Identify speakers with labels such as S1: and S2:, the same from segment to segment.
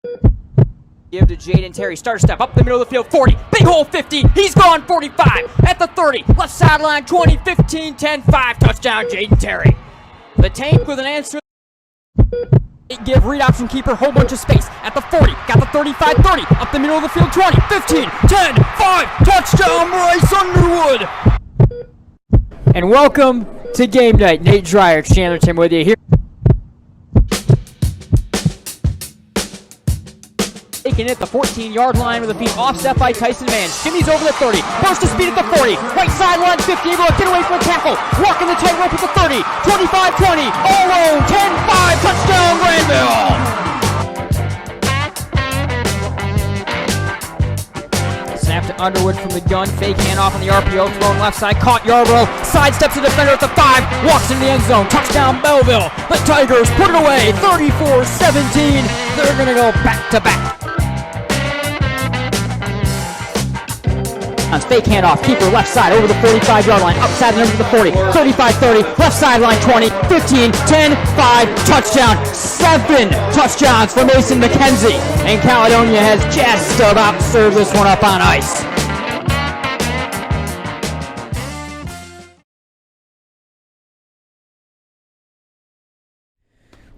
S1: Give to Jaden Terry, starter step, up the middle of the field, 40, big hole 50, he's gone 45, at the 30, left sideline 20, 15, 10, 5, touchdown Jaden Terry. The Tank with an answer. Give read option keeper, whole bunch of space, at the 40, got the 35, 30, up the middle of the field, 20, 15, 10, 5, touchdown Bryce Underwood. And welcome to Game Night. Nate Dreyer, Chandler Tim with you here. Taking it at the 14-yard line with a feet offset by Tyson Mann. Shimmies over the 30. Burst of speed at the 40. Right sideline 50. Able to get away from the tackle. Walking the tightrope at the 30. 25-20. All alone. 10-5. Touchdown Grandville. Snap to Underwood from the gun. Fake handoff on the RPO. Throwing left side. Caught Yarbrough. Sidesteps the defender at the 5. Walks into the end zone. Touchdown Belleville. The Tigers put it away. 34-17. They're going to go back-to-back. Fake handoff, keeper left side over the 45-yard line, outside the number of the 40, 35-30, left sideline 20, 15, 10, 5, touchdown, 7 touchdowns for Mason McKenzie, and Caledonia has just about served this one up on ice.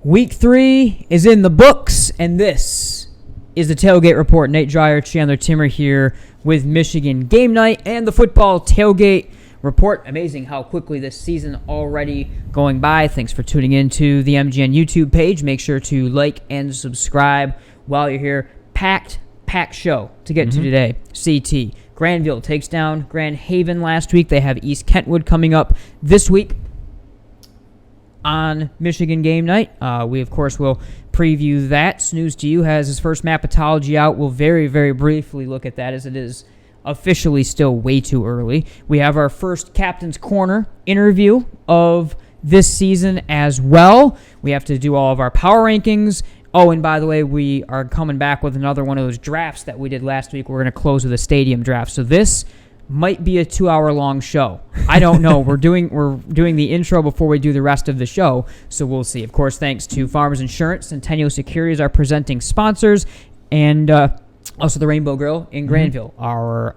S1: Week 3 is in the books, and this is the Tailgate Report. Nate Dreyer, Chandler Timmer here with Michigan Game Night and the Football Tailgate Report. Amazing how quickly this season already going by. Thanks for tuning in to the MGN YouTube page. Make sure to like and subscribe while you're here. Packed show to get to today. CT. Grandville takes down Grand Haven last week. They have East Kentwood coming up this week on Michigan Game Night. We, of course, will preview that. Snooze to You has his first Mapatology out. We'll very, very briefly look at that as it is officially still way too early. We have our first Captain's Corner interview of this season as well. We have to do all of our power rankings. Oh, and by the way, we are coming back with another one of those drafts that we did last week. We're going to close with a stadium draft. So this might be a 2-hour-long show. I don't know. We're doing the intro before we do the rest of the show, so we'll see. Of course, thanks to Farmers Insurance, Centennial Securities, our presenting sponsors, and also the Rainbow Grill in Grandville, our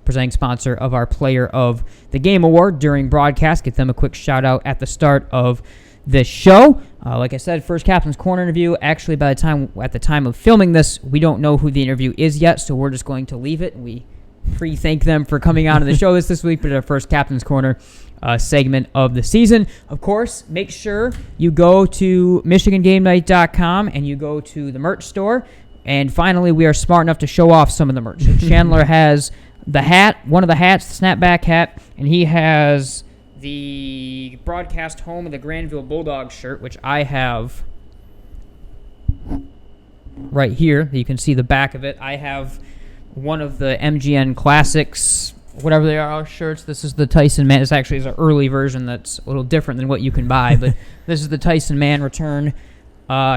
S1: presenting sponsor of our Player of the Game Award during broadcast. Get them a quick shout-out at the start of the show. Like I said, first Captain's Corner interview. Actually, at the time of filming this, we don't know who the interview is yet, so we're just going to leave it. We pre-thank them for coming on to the show this week, but our first Captain's Corner segment of the season. Of course, make sure you go to MichiganGameNight.com and you go to the merch store. And finally, we are smart enough to show off some of the merch. Chandler has the hat, one of the hats, the snapback hat, and he has the broadcast home of the Grandville Bulldogs shirt, which I have right here. You can see the back of it. I have one of the MGN Classics, whatever they are, shirts. This is the Tyson Mann. This actually is an early version that's a little different than what you can buy, but this is the Tyson Mann return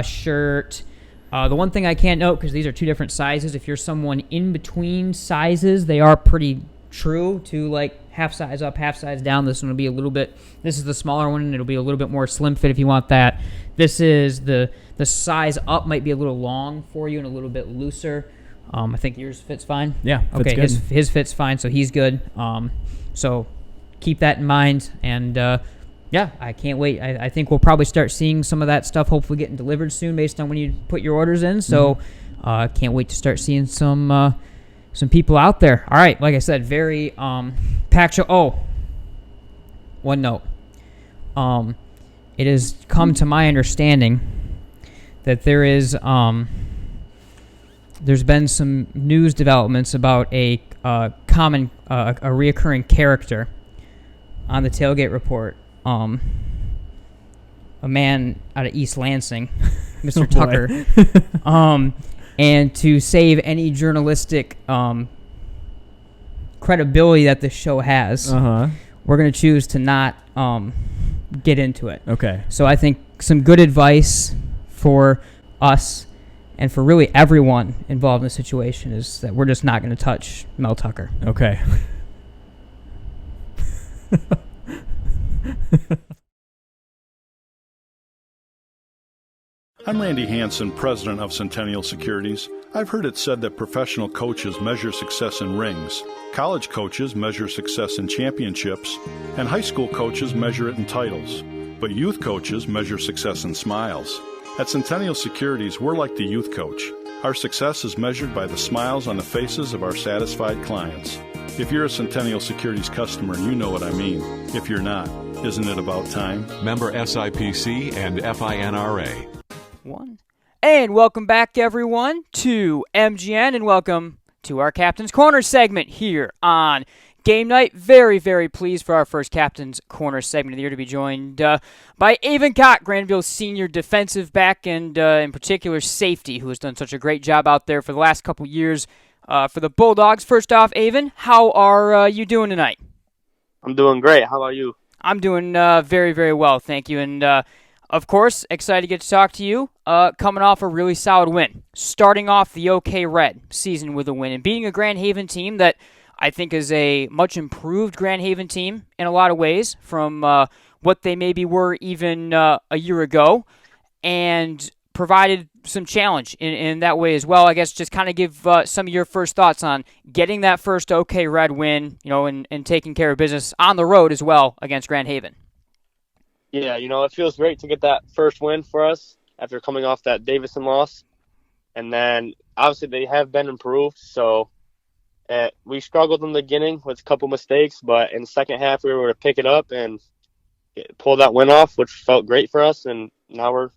S1: shirt. The one thing I can't note, because these are two different sizes, if you're someone in between sizes, they are pretty true to like half size up, half size down. This one will be a little bit, this is the smaller one, and it'll be a little bit more slim fit if you want that. This is the size up might be a little long for you and a little bit looser. I think yours fits fine.
S2: Yeah,
S1: okay. His fits fine, so he's good. So keep that in mind, and yeah, I can't wait. I think we'll probably start seeing some of that stuff hopefully getting delivered soon, based on when you put your orders in. So can't wait to start seeing some people out there. All right, like I said, very packed show. Oh, one note. It has come to my understanding that there is there's been some news developments about a reoccurring character on the Tailgate Report. A man out of East Lansing, Mr. Tucker. And to save any journalistic credibility that this show has, we're going to choose to not get into it.
S2: Okay.
S1: So I think some good advice for us and for really everyone involved in the situation is that we're just not going to touch Mel Tucker.
S2: Okay. I'm Randy Hansen, president of Centennial Securities. I've heard it said that professional coaches measure success in rings, college coaches measure success in championships, and high school coaches measure it in titles. But youth coaches measure success in smiles. At Centennial Securities, we're like the youth coach. Our success is measured by the smiles on the faces of our satisfied clients. If you're a Centennial Securities customer, you know what I mean. If you're not, isn't it about time?
S3: Member SIPC and FINRA.
S1: And welcome back, everyone, to MGN, and welcome to our Captain's Corner segment here on Game Night. Very, very pleased for our first Captain's Corner segment of the year to be joined by Aven Kaat, Grandville's senior defensive back, and in particular safety, who has done such a great job out there for the last couple years for the Bulldogs. First off, Aven, how are you doing tonight?
S4: I'm doing great. How about you?
S1: I'm doing very, very well, thank you. And, of course, excited to get to talk to you. Coming off a really solid win. Starting off the OK Red season with a win and beating a Grand Haven team that I think is a much improved Grand Haven team in a lot of ways from what they maybe were even a year ago, and provided some challenge in that way as well. I guess just kind of give some of your first thoughts on getting that first OK Red win, and taking care of business on the road as well against Grand Haven.
S4: Yeah, it feels great to get that first win for us after coming off that Davison loss. And then, obviously, they have been improved, so we struggled in the beginning with a couple mistakes, but in the second half we were able to pick it up and pull that win off, which felt great for us, and now we're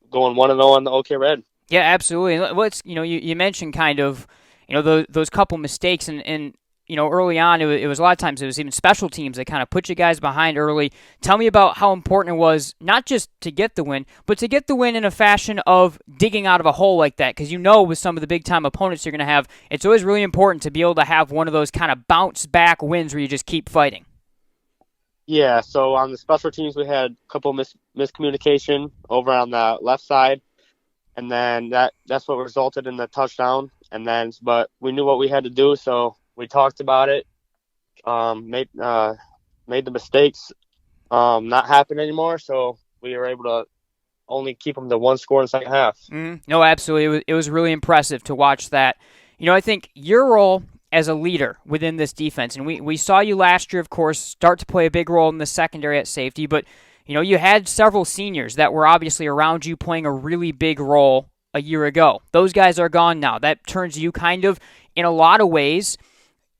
S4: going 1-0 on the OK Red.
S1: Yeah, absolutely. Let's you mentioned kind of those couple mistakes, and early on it was a lot of times it was even special teams that kind of put you guys behind early. Tell me about how important it was not just to get the win, but to get the win in a fashion of digging out of a hole like that, because with some of the big time opponents you're going to have, it's always really important to be able to have one of those kind of bounce back wins where you just keep fighting.
S4: Yeah, so on the special teams, we had a couple miscommunication over on the left side, and then that's what resulted in the touchdown. But we knew what we had to do, so we talked about it, made the mistakes not happen anymore, so we were able to only keep them to one score in the second half.
S1: No, absolutely. It was really impressive to watch that. I think your role as a leader within this defense. And we saw you last year, of course, start to play a big role in the secondary at safety, but you had several seniors that were obviously around you playing a really big role a year ago. Those guys are gone now. That turns you kind of, in a lot of ways,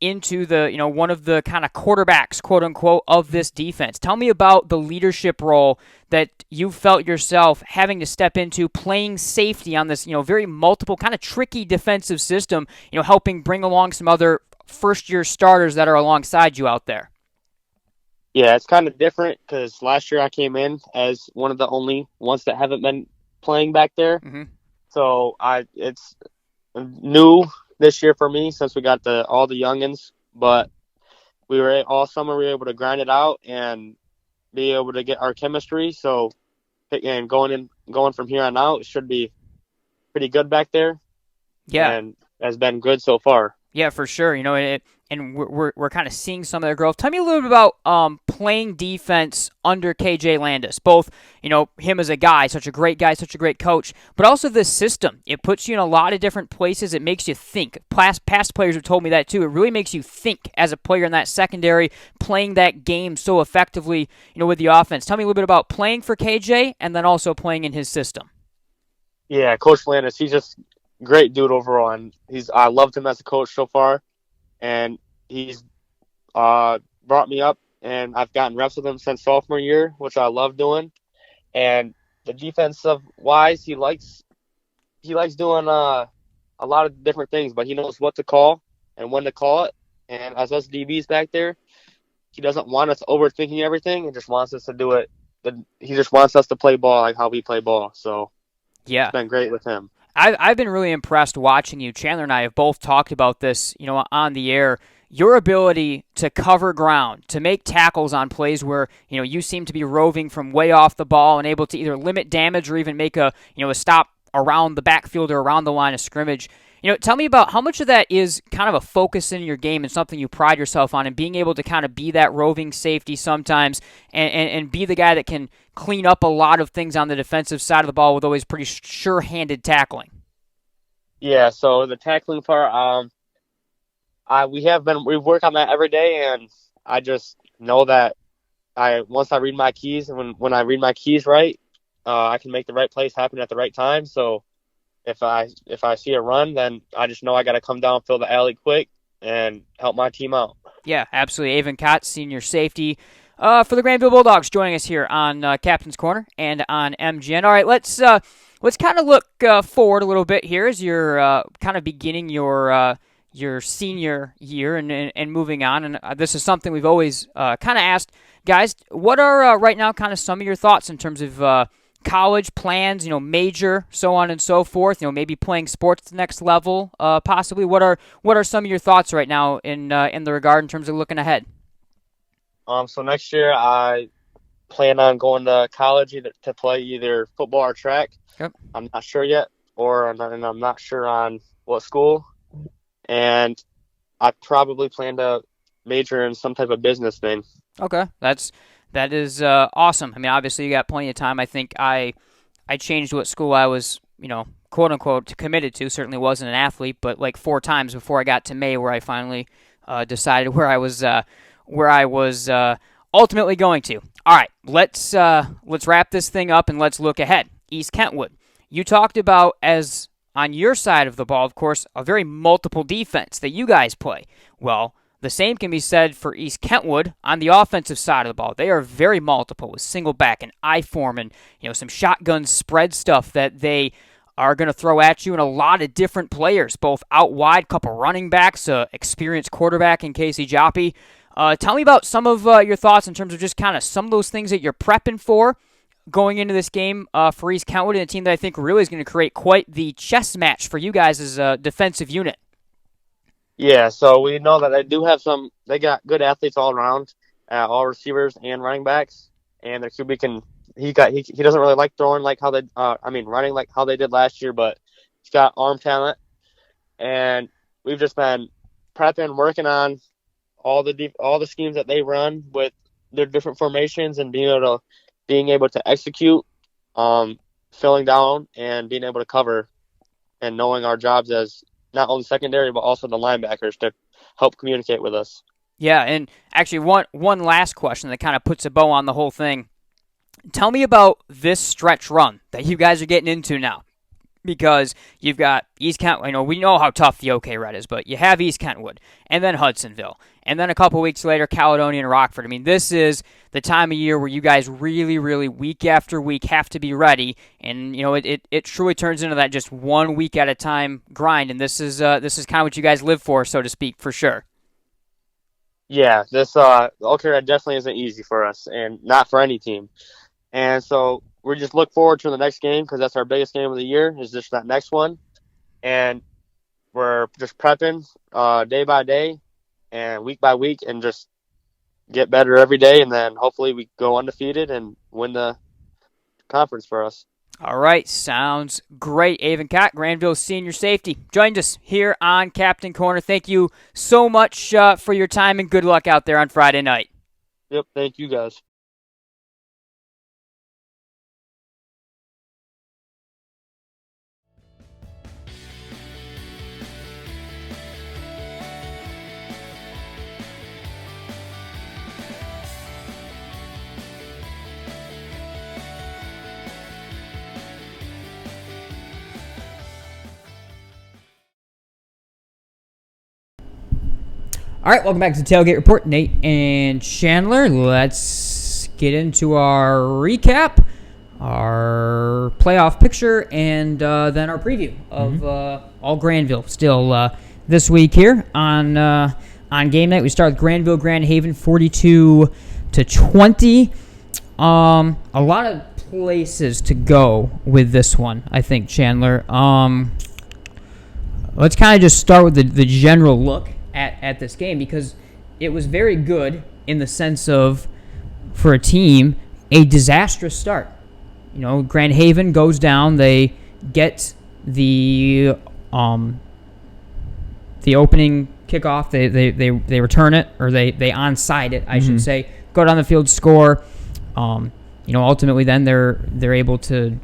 S1: into the one of the kind of quarterbacks, quote unquote, of this defense. Tell me about the leadership role that you felt yourself having to step into, playing safety on this very multiple kind of tricky defensive system, helping bring along some other first year starters that are alongside you out there.
S4: Yeah, it's kind of different because last year I came in as one of the only ones that haven't been playing back there. So it's new this year for me since we got all the youngins, but all summer we were able to grind it out and be able to get our chemistry. So, and going from here on out, it should be pretty good back there.
S1: Yeah,
S4: and has been good so far.
S1: Yeah, for sure. And we're kind of seeing some of their growth. Tell me a little bit about playing defense under KJ Landis. Both, him as a guy, such a great guy, such a great coach, but also this system. It puts you in a lot of different places. It makes you think. Past players have told me that too. It really makes you think as a player in that secondary, playing that game so effectively, with the offense. Tell me a little bit about playing for KJ and then also playing in his system.
S4: Yeah, Coach Landis, he's just a great dude overall, and I loved him as a coach so far. And he's brought me up, and I've gotten reps with him since sophomore year, which I love doing. And the defensive wise, he likes doing a lot of different things, but he knows what to call and when to call it. And as us DBs back there, he doesn't want us overthinking everything. He just wants us to do it. He just wants us to play ball like how we play ball. So yeah, it's been great with him.
S1: I've been really impressed watching you. Chandler and I have both talked about this, on the air. Your ability to cover ground, to make tackles on plays where, you seem to be roving from way off the ball and able to either limit damage or even make a stop around the backfield or around the line of scrimmage. Tell me about how much of that is kind of a focus in your game and something you pride yourself on, and being able to kind of be that roving safety sometimes and be the guy that can clean up a lot of things on the defensive side of the ball with always pretty sure-handed tackling.
S4: Yeah, so the tackling part, we work on that every day, and I just know that once I read my keys, and when I read my keys right, I can make the right plays happen at the right time. So if I see a run, then I just know I got to come down, fill the alley quick, and help my team out.
S1: Yeah, absolutely. Aven Kaat, senior safety for the Grandville Bulldogs, joining us here on Captain's Corner and on MGN. All right, let's kind of look forward a little bit here as you're kind of beginning your senior year and moving on. And this is something we've always kind of asked guys. What are right now kind of some of your thoughts in terms of college plans, major, so on and so forth, maybe playing sports at the next level, possibly? What are some of your thoughts right now in the regard in terms of looking ahead?
S4: So next year I plan on going to college to play either football or track.
S1: Yep.
S4: I'm not sure yet, and I'm not sure on what school. And I probably plan to major in some type of business thing.
S1: Okay, that is awesome. I mean, obviously you got plenty of time. I think I changed what school I was, quote unquote, committed to. Certainly wasn't an athlete, but like 4 times before I got to May, where I finally decided where I was ultimately going to. All right, let's wrap this thing up and let's look ahead. East Kentwood, you talked about, as on your side of the ball, of course, a very multiple defense that you guys play. Well, the same can be said for East Kentwood on the offensive side of the ball. They are very multiple with single back and I form and some shotgun spread stuff that they are going to throw at you, and a lot of different players, both out wide, couple running backs, experienced quarterback in Casey Joppy. Tell me about some of your thoughts in terms of just kind of some of those things that you're prepping for going into this game for East Kentwood, and a team that I think really is going to create quite the chess match for you guys as a defensive unit.
S4: Yeah, so we know that they got good athletes all around, all receivers and running backs, and their QB he doesn't really like throwing like how running like how they did last year, but he's got arm talent, and we've just been prepping, working on all the schemes that they run with their different formations and being able to execute, filling down and being able to cover, and knowing our jobs as not only secondary, but also the linebackers to help communicate with us.
S1: Yeah, and actually one last question that kind of puts a bow on the whole thing. Tell me about this stretch run that you guys are getting into now, because you've got East Kentwood. We know how tough the OK Red is, but you have East Kentwood, and then Hudsonville, and then a couple weeks later, Caledonia and Rockford. I mean, this is the time of year where you guys really, really, week after week, have to be ready, and it truly turns into that just 1 week at a time grind, and this is kind of what you guys live for, so to speak, for sure.
S4: Yeah, this OK Red definitely isn't easy for us, and not for any team, and so we just look forward to the next game, because that's our biggest game of the year, is just that next one. And we're just prepping day by day and week by week, and just get better every day. And then hopefully we go undefeated and win the conference for us.
S1: All right, sounds great. Aven Kaat, Grandville senior safety, joined us here on Captain Corner. Thank you so much for your time, and good luck out there on Friday night.
S4: Yep, thank you guys.
S1: All right, welcome back to the Tailgate Report. Nate and Chandler. Let's get into our recap, our playoff picture, and then our preview of all Grandville. Still this week here on game night. We start with Grandville, Grand Haven, 42-20. A lot of places to go with this one, I think, Chandler. Let's kind of just start with the general look at this game, because it was very good in the sense of, for a team, a disastrous start. Grand Haven goes down. They get the opening kickoff. They return it, or they onside it, I should say. Go down the field, score. Ultimately then they're able to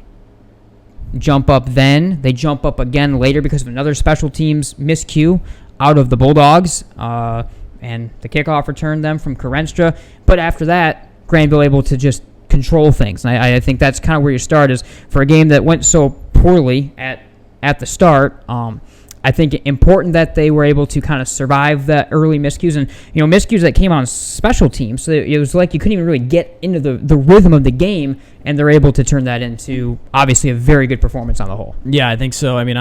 S1: jump up. Then they jump up again later because of another special teams miscue out of the Bulldogs, and the kickoff returned them from Kerenstra. But after that, Grandville able to just control things. And I think that's kind of where you start, is for a game that went so poorly at the start. I think important that they were able to kind of survive the early miscues, and miscues that came on special teams. So it was like you couldn't even really get into the rhythm of the game, and they're able to turn that into obviously a very good performance on the whole.
S5: Yeah, I think so. I mean,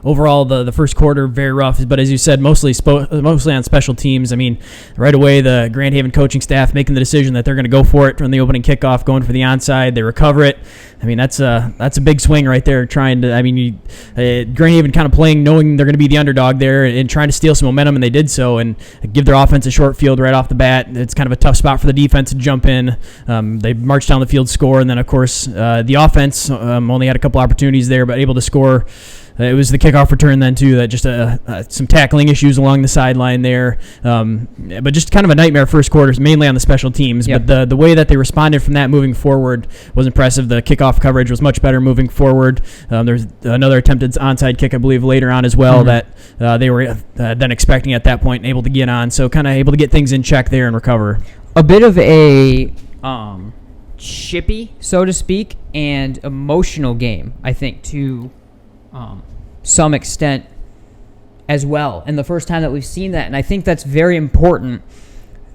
S5: overall the first quarter very rough, but as you said, mostly on special teams. I mean, right away the Grand Haven coaching staff making the decision that they're going to go for it from the opening kickoff, going for the onside. They recover it. I mean, that's a big swing right there. Grand Haven kind of playing knowing they're going to be the underdog there and trying to steal some momentum, and they did so, and give their offense a short field right off the bat. It's kind of a tough spot for the defense to jump in. They marched down the field, score, and then of course the offense only had a couple opportunities there, but able to score. It was the kickoff return then too that just some tackling issues along the sideline there, but just kind of a nightmare first quarter, mainly on the special teams.
S1: Yep.
S5: But the way that they responded from that moving forward was impressive. The kickoff coverage was much better moving forward. There's another attempted onside kick, I believe, later on as well that they were then expecting at that point and able to get on. So kind of able to get things in check there and recover.
S1: A bit of a chippy, so to speak, and emotional game, I think, to some extent as well. And the first time that we've seen that, and I think that's very important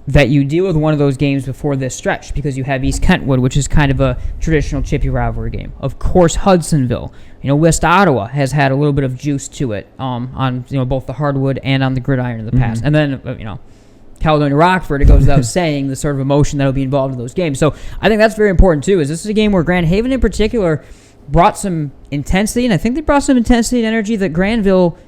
S1: that you deal with one of those games before this stretch, because you have East Kentwood, which is kind of a traditional chippy rivalry game. Of course, Hudsonville, West Ottawa has had a little bit of juice to it on both the hardwood and on the gridiron in the past. And then Caledonia Rockford, it goes without saying the sort of emotion that will be involved in those games. So I think that's very important too. Is this is a game where Grand Haven in particular brought some intensity, and I think they brought some intensity and energy that Grandville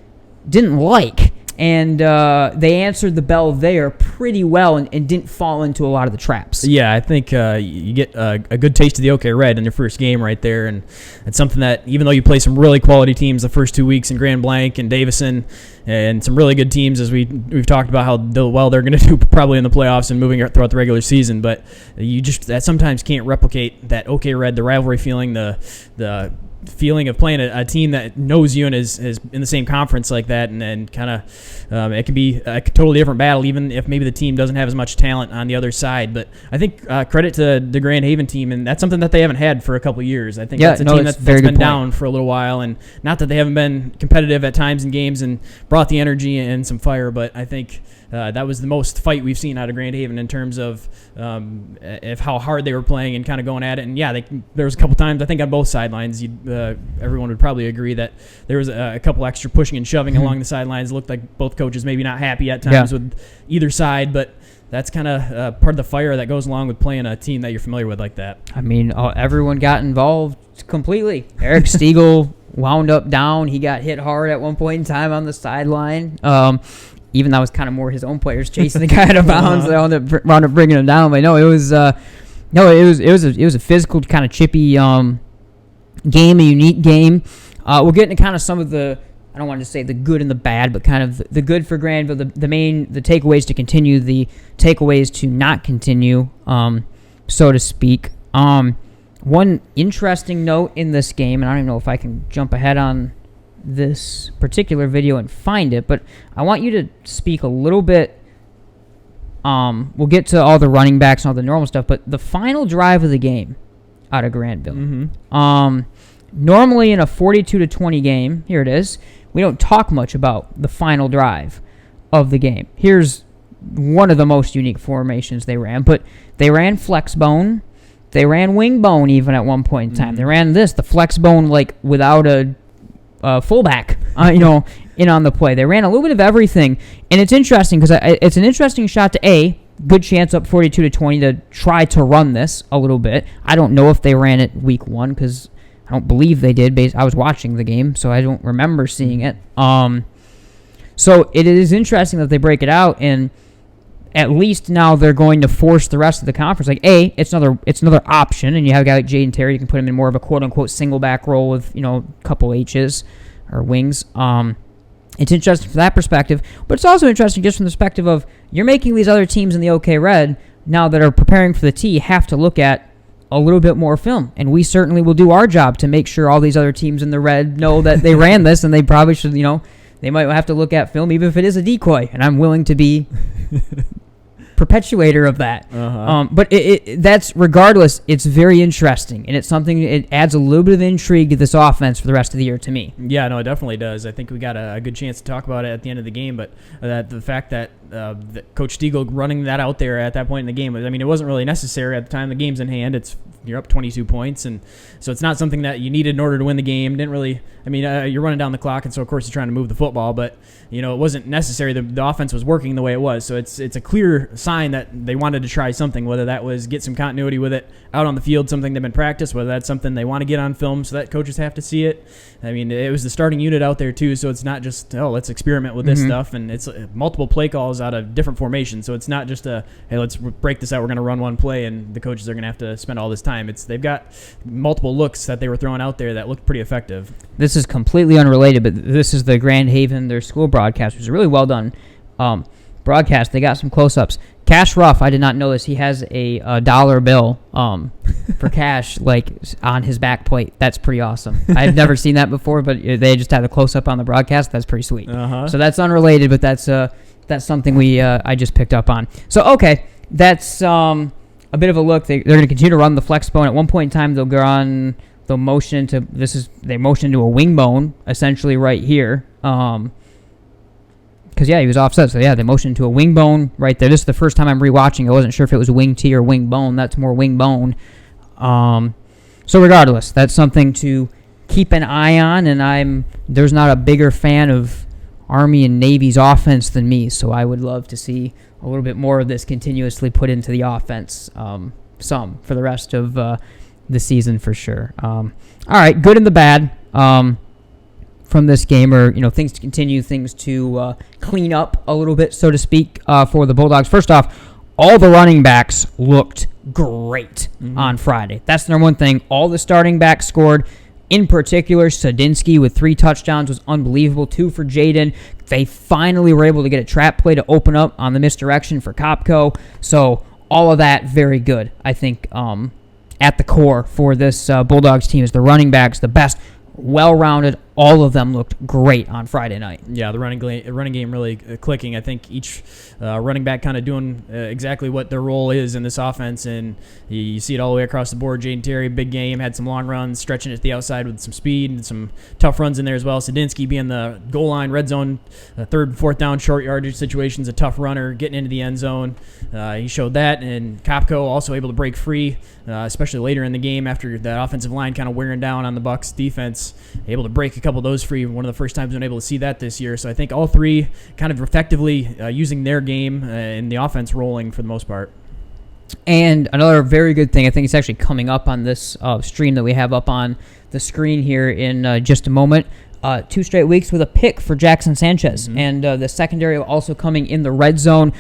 S1: didn't like. And they answered the bell there pretty well and didn't fall into a lot of the traps.
S5: Yeah, I think you get a good taste of the OK Red in your first game right there. And it's something that, even though you play some really quality teams the first 2 weeks in Grand Blanc and Davison, and some really good teams, as we've talked about how well they're going to do probably in the playoffs and moving throughout the regular season, but you just that sometimes can't replicate that OK Red, the rivalry feeling, the feeling of playing a team that knows you and is in the same conference like that, and then kind of it can be a totally different battle, even if maybe the team doesn't have as much talent on the other side. But I think credit to the Grand Haven team, and that's something that they haven't had for a couple of years. I think that's a team that's been down for a little while, and not that they haven't been competitive at times in games and brought the energy and some fire, but I think that was the most fight we've seen out of Grand Haven in terms of how hard they were playing and kind of going at it. And yeah, there was a couple times, I think on both sidelines, everyone would probably agree that there was a couple extra pushing and shoving along the sidelines. It looked like both coaches maybe not happy at times with either side, but that's kind of part of the fire that goes along with playing a team that you're familiar with like that.
S1: I mean, everyone got involved completely. Eric Stiegel wound up down. He got hit hard at one point in time on the sideline. Even that was kind of more his own players chasing the guy out of bounds. They wound up bringing him down. But no, it was a physical kind of chippy game, a unique game. We'll get into kind of some of the, I don't want to say the good and the bad, but kind of the good for Grandville, the takeaways to continue, the takeaways to not continue, so to speak. One interesting note in this game, and I don't even know if I can jump ahead on this particular video and find it, but I want you to speak a little bit. We'll get to all the running backs and all the normal stuff, but the final drive of the game out of Grandville. Normally in a 42-20 game, here it is, we don't talk much about the final drive of the game. Here's one of the most unique formations they ran, but they ran flex bone, they ran wing bone even at one point in time. They ran the flex bone like without a fullback, in on the play. They ran a little bit of everything, and it's interesting because it's an interesting shot to good chance up 42-20 to try to run this a little bit. I don't know if they ran it week one because I don't believe they did. I was watching the game, so I don't remember seeing it. So it is interesting that they break it out, and at least now they're going to force the rest of the conference. Like, it's another option, and you have a guy like Jaden Terry. You can put him in more of a quote-unquote single back role with, a couple H's or wings. It's interesting from that perspective, but it's also interesting just from the perspective of you're making these other teams in the OK Red now that are preparing for the T have to look at a little bit more film, and we certainly will do our job to make sure all these other teams in the red know that they ran this, and they probably should, they might have to look at film even if it is a decoy, and I'm willing to be perpetuator of that. But that's regardless, it's very interesting, and it's something, it adds a little bit of intrigue to this offense for the rest of the year to me.
S5: Yeah, no, it definitely does. I think we got a good chance to talk about it at the end of the game, but the fact that Coach Stiegel running that out there at that point in the game, I mean, it wasn't really necessary at the time the game's in hand. You're up 22 points, and so it's not something that you needed in order to win the game. Didn't really, you're running down the clock, and so of course you're trying to move the football, but it wasn't necessary. The offense was working the way it was, so it's a clear sign that they wanted to try something, whether that was get some continuity with it out on the field, something they've been practiced, whether that's something they want to get on film so that coaches have to see it. It was the starting unit out there too, so it's not just, let's experiment with this stuff, and it's multiple play calls out of different formations, so it's not just hey, let's break this out, we're going to run one play, and the coaches are going to have to spend all this time. They've got multiple looks that they were throwing out there that looked pretty effective.
S1: This is completely unrelated, but this is the Grand Haven, their school broadcast, which is a really well done broadcast. They got some close-ups. Cash Ruff, I did not know this. He has a dollar bill for cash on his back plate. That's pretty awesome. I've never seen that before, but they just had a close-up on the broadcast. That's pretty sweet. So that's unrelated, but that's something I just picked up on. So, okay, that's a bit of a look. They're going to continue to run the flex bone. At one point in time, they'll motion into they motion into a wing bone essentially right here. Because, he was offset. So, they motioned to a wing bone right there. This is the first time I'm rewatching. I wasn't sure if it was wing T or wing bone. That's more wing bone. So, regardless, that's something to keep an eye on. And there's not a bigger fan of Army and Navy's offense than me. So, I would love to see a little bit more of this continuously put into the offense some for the rest of the season for sure. All right, good and the bad. From this game, or things to continue, things to clean up a little bit, so to speak, for the Bulldogs. First off, all the running backs looked great on Friday. That's the number one thing. All the starting backs scored. In particular, Sadinsky with 3 touchdowns was unbelievable. 2 for Jaden. They finally were able to get a trap play to open up on the misdirection for Kopko. So all of that very good. I think at the core for this Bulldogs team is the running backs, the best, well-rounded. All of them looked great on Friday night. Yeah, the running game really clicking. I think each running back kind of doing exactly what their role is in this offense, and you see it all the way across the board. Jaden Terry, big game, had some long runs, stretching it to the outside with some speed and some tough runs in there as well. Sadinsky being the goal line, red zone, 3rd and 4th down, short yardage situations, a tough runner, getting into the end zone. He showed that, and Kopko also able to break free, especially later in the game after that offensive line kind of wearing down on the Bucks defense, able to break a couple of those free. One of the first times we've been able to see that this year. So I think all three kind of effectively using their game and the offense rolling for the most part. And another very good thing, I think it's actually coming up on this stream that we have up on the screen here in just a moment. 2 straight weeks with a pick for Jackson Sanchez. And the secondary also coming in the red zone.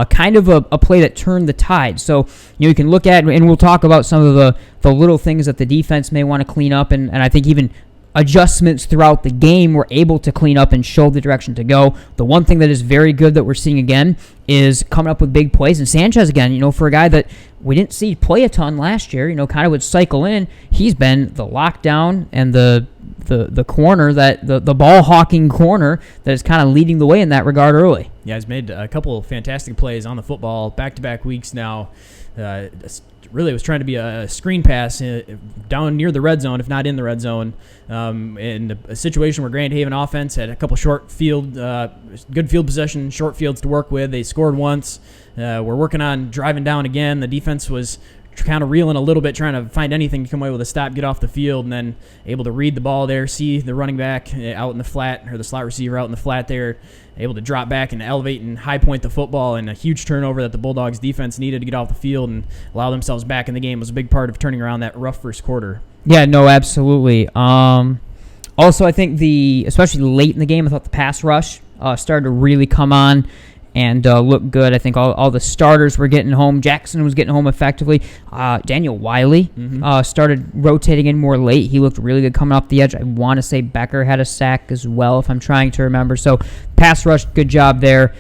S1: Kind of a play that turned the tide. So, you can look at, and we'll talk about some of the little things that the defense may want to clean up, and I think even adjustments throughout the game were able to clean up and show the direction to go. The one thing that is very good that we're seeing again is coming up with big plays. And Sanchez, again, for a guy that we didn't see play a ton last year, kind of would cycle in, he's been the lockdown and the corner, that the ball hawking corner that is kind of leading the way in that regard early. Yeah, he's made a couple of fantastic plays on the football back-to-back weeks now. Really was trying to be a screen pass down near the red zone, if not in the red zone, in a situation where Grand Haven offense had a couple short field, good field possession, short fields to work with. They scored once. We're working on driving down again. The defense was kind of reeling a little bit, trying to find anything to come away with a stop, get off the field, and then able to read the ball there, see the running back out in the flat, or the slot receiver out in the flat there, able to drop back and elevate and high point the football, and a huge turnover that the Bulldogs defense needed to get off the field and allow themselves back in the game was a big part of turning around that rough first quarter. Yeah, no, absolutely. Also, I think especially late in the game, I thought the pass rush started to really come on. and looked good. I think all the starters were getting home. Jackson was getting home effectively. Daniel Wiley started rotating in more late. He looked really good coming off the edge. I want to say Becker had a sack as well, if I'm trying to remember. So pass rush, good job there.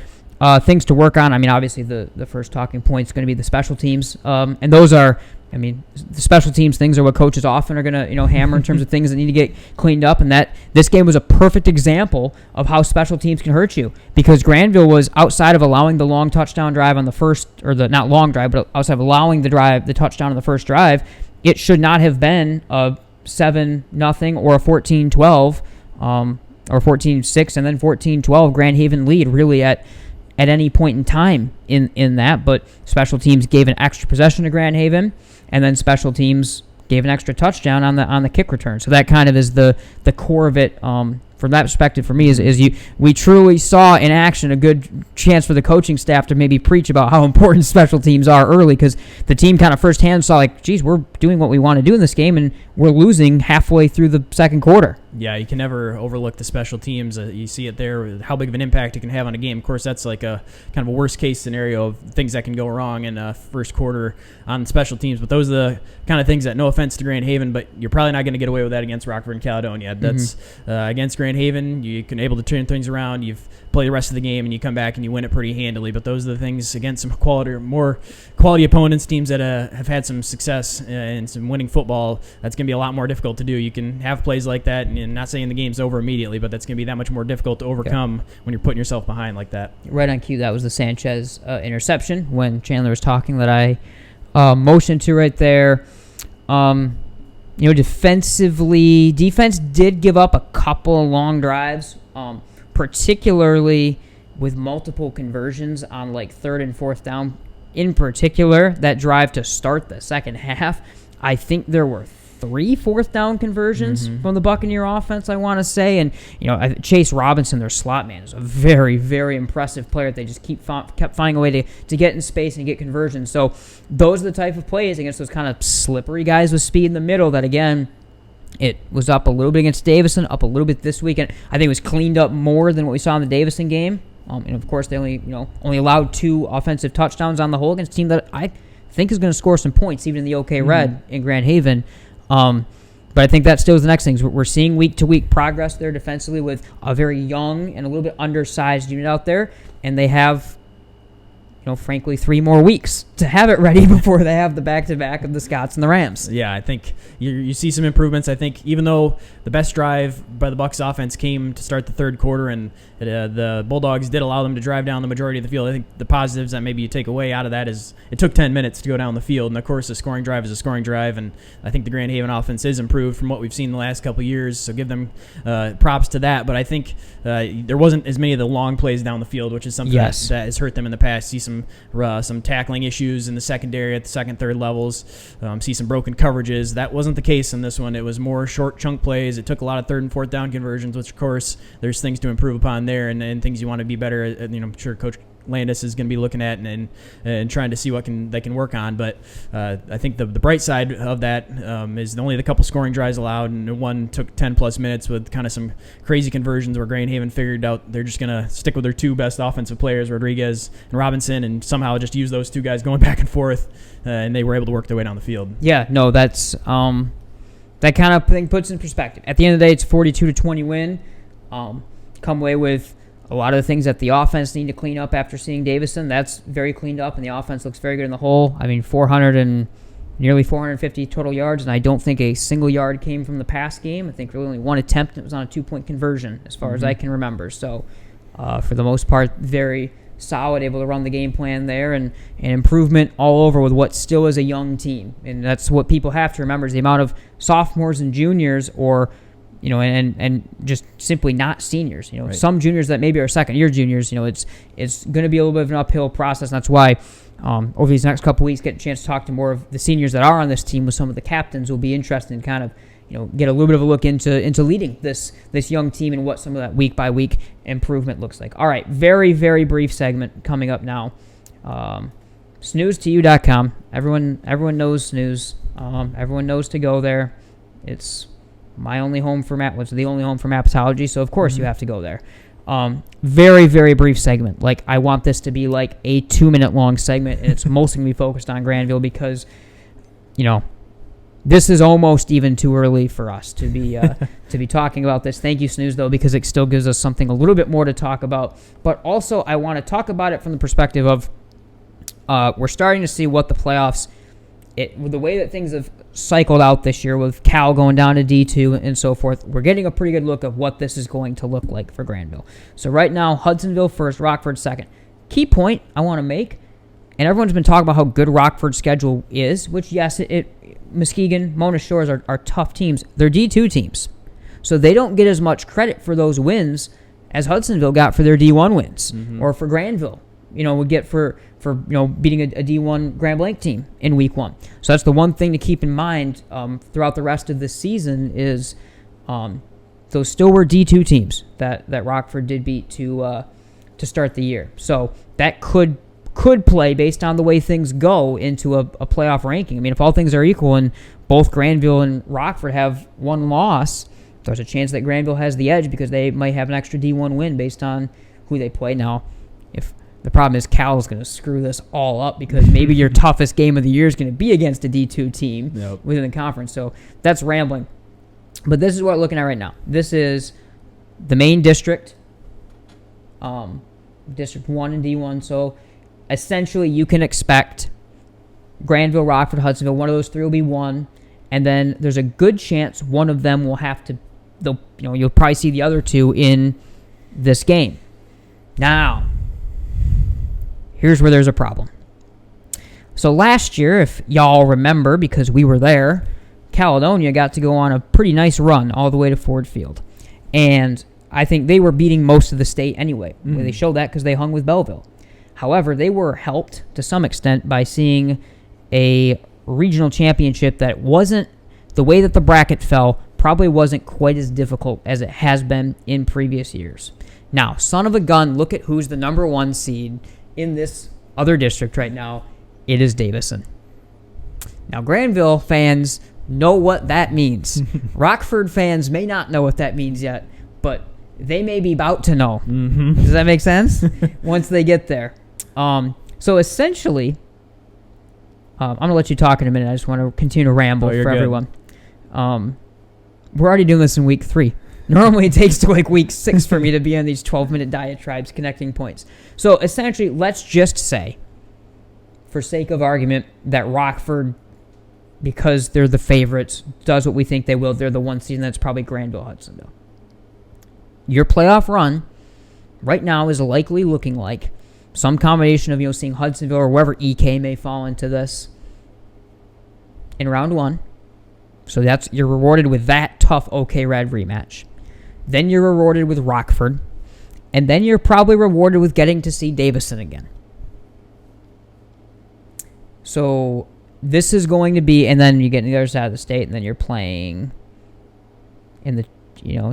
S1: Things to work on. I mean, obviously the first talking point is going to be the special teams, and those are. I mean, the special teams things are what coaches often are going to, hammer in terms of things that need to get cleaned up. And that this game was a perfect example of how special teams can hurt you, because Grandville was outside of allowing the long touchdown drive on the first, or the not long drive, but outside of allowing the touchdown on the first drive. It should not have been a 7-0 or a 14-12, or 14-6 and then 14-12 Grand Haven lead really at any point in time in that. But special teams gave an extra possession to Grand Haven, and then special teams gave an extra touchdown on the kick return. So that kind of is the core of it. From that perspective, for me, we truly saw in action a good chance for the coaching staff to maybe preach about how important special teams are early, because the team kind of firsthand saw, like, geez, we're doing what we want to do in this game, and we're losing halfway through the second quarter.
S5: Yeah, you can never overlook the special teams. You see it there, how big of an impact it can have on a game. Of course, that's like a kind of a worst-case scenario of things that can go wrong in a first quarter on special teams. But those are the kind of things that, no offense to Grand Haven, but you're probably not going to get away with that against Rockford and Caledonia. That's against Grand Haven, you can able to turn things around. You've played the rest of the game, and you come back and you win it pretty handily. But those are the things against some more quality opponents, teams that have had some success and some winning football. That's going to be a lot more difficult to do. You can have plays like that, and not saying the game's over immediately, but that's going to be that much more difficult to overcome when you're putting yourself behind like that.
S1: Right on cue, that was the Sanchez interception when Chandler was talking that I motioned to right there. Defensively, defense did give up a couple long drives, particularly with multiple conversions on like third and fourth down. In particular, that drive to start the second half, I think there were 3 fourth down conversions from the Buccaneer offense, I want to say. And, Chase Robinson, their slot man, is a very, very impressive player. They just kept finding a way to get in space and get conversions. So those are the type of plays against those kind of slippery guys with speed in the middle that, again, it was up a little bit against Davison, up a little bit this week. And I think it was cleaned up more than what we saw in the Davison game. And, of course, they only allowed 2 offensive touchdowns on the whole against a team that I think is going to score some points, even in the OK Red in Grand Haven. But I think that still is the next thing. We're seeing week-to-week progress there defensively with a very young and a little bit undersized unit out there, and they have, frankly, 3 more weeks to have it ready before they have the back-to-back of the Scots and the Rams.
S5: Yeah, I think you see some improvements. I think even though the best drive by the Bucs offense came to start the third quarter, and the Bulldogs did allow them to drive down the majority of the field, I think the positives that maybe you take away out of that is it took 10 minutes to go down the field, and of course a scoring drive is a scoring drive, and I think the Grand Haven offense is improved from what we've seen the last couple of years, so give them props to that. But I think there wasn't as many of the long plays down the field, which is something that has hurt them in the past. See some tackling issues in the secondary at the second, third levels. See some broken coverages. That wasn't the case in this one. It was more short chunk plays. It took a lot of third and fourth down conversions, which of course there's things to improve upon there, and things you want to be better at. I'm sure Coach Landis is going to be looking at and trying to see what they can work on. But I think the bright side of that is only the couple scoring drives allowed, and one took 10-plus minutes with kind of some crazy conversions where Grand Haven figured out they're just going to stick with their 2 best offensive players, Rodriguez and Robinson, and somehow just use those 2 guys going back and forth, and they were able to work their way down the field.
S1: Yeah, no, that's that kind of thing puts in perspective. At the end of the day, it's 42-20 win. Come away with a lot of the things that the offense need to clean up after seeing Davison. That's very cleaned up, and the offense looks very good in the whole. I mean, nearly 450 total yards, and I don't think a single yard came from the pass game. I think really only 1 attempt, and it was on a 2-point conversion, as far as I can remember. So, for the most part, very solid, able to run the game plan there, and improvement all over with what still is a young team. And that's what people have to remember is the amount of sophomores and juniors, or and just simply not seniors.
S5: Right.
S1: Some juniors that maybe are second-year juniors. It's going to be a little bit of an uphill process. And that's why over these next couple weeks, get a chance to talk to more of the seniors that are on this team with some of the captains. Will be interested in kind of get a little bit of a look into leading this young team and what some of that week-by-week improvement looks like. All right, very, very brief segment coming up now. SnoozeToYou.com. Everyone knows Snooze. Everyone knows to go there. It's my only home for the only home for Mapatology, so of course you have to go there. Very, very brief segment. Like, I want this to be like a 2-minute long segment, and it's mostly going to be focused on Grandville because, this is almost even too early for us to be talking about this. Thank you, Snooze, though, because it still gives us something a little bit more to talk about. But also, I want to talk about it from the perspective of we're starting to see what the playoffs, with the way that things have cycled out this year with Cal going down to D2 and so forth, we're getting a pretty good look of what this is going to look like for Grandville. So right now, Hudsonville first, Rockford second. Key point I want to make, and everyone's been talking about how good Rockford's schedule is, which, yes, Muskegon, Mona Shores are tough teams. They're D2 teams. So they don't get as much credit for those wins as Hudsonville got for their D1 wins, or for Grandville, would get for beating a D1 Grand Blanc team in week 1. So that's the one thing to keep in mind throughout the rest of the season is those still were D2 teams that Rockford did beat to start the year. So that could play based on the way things go into a playoff ranking. I mean, if all things are equal and both Grandville and Rockford have one loss, there's a chance that Grandville has the edge because they might have an extra D1 win based on who they play. Now, if the problem is Cal's going to screw this all up because maybe your toughest game of the year is going to be against a D2 team within the conference. So that's rambling. But this is what we're looking at right now. This is the main district, District 1 and D1. So essentially you can expect Grandville, Rockford, Hudsonville, one of those three will be 1. And then there's a good chance one of them will have to, you'll probably see the other 2 in this game. Now, here's where there's a problem. So last year, if y'all remember, because we were there, Caledonia got to go on a pretty nice run all the way to Ford Field. And I think they were beating most of the state anyway. They showed that because they hung with Belleville. However, they were helped to some extent by seeing a regional championship that wasn't, the way that the bracket fell, probably wasn't quite as difficult as it has been in previous years. Now, son of a gun, look at who's the number 1 seed in this other district right now. It is Davison. Now, Grandville fans know what that means. Rockford fans may not know what that means yet, but they may be about to know. Does that make sense? Once they get there. So essentially, I'm going to let you talk in a minute. I just want to continue to ramble for everyone. We're already doing this in week 3. Normally it takes to like week 6 for me to be on these 12-minute diatribes connecting points. So essentially, let's just say, for sake of argument, that Rockford, because they're the favorites, does what we think they will. They're the 1 seed, and that's probably Grandville, Hudsonville. Your playoff run right now is likely looking like some combination of seeing Hudsonville or wherever EK may fall into this in round 1. So you're rewarded with that tough OK Red rematch. Then you're rewarded with Rockford. And then you're probably rewarded with getting to see Davison again. So this is going to be, and then you get to the other side of the state, and then you're playing in the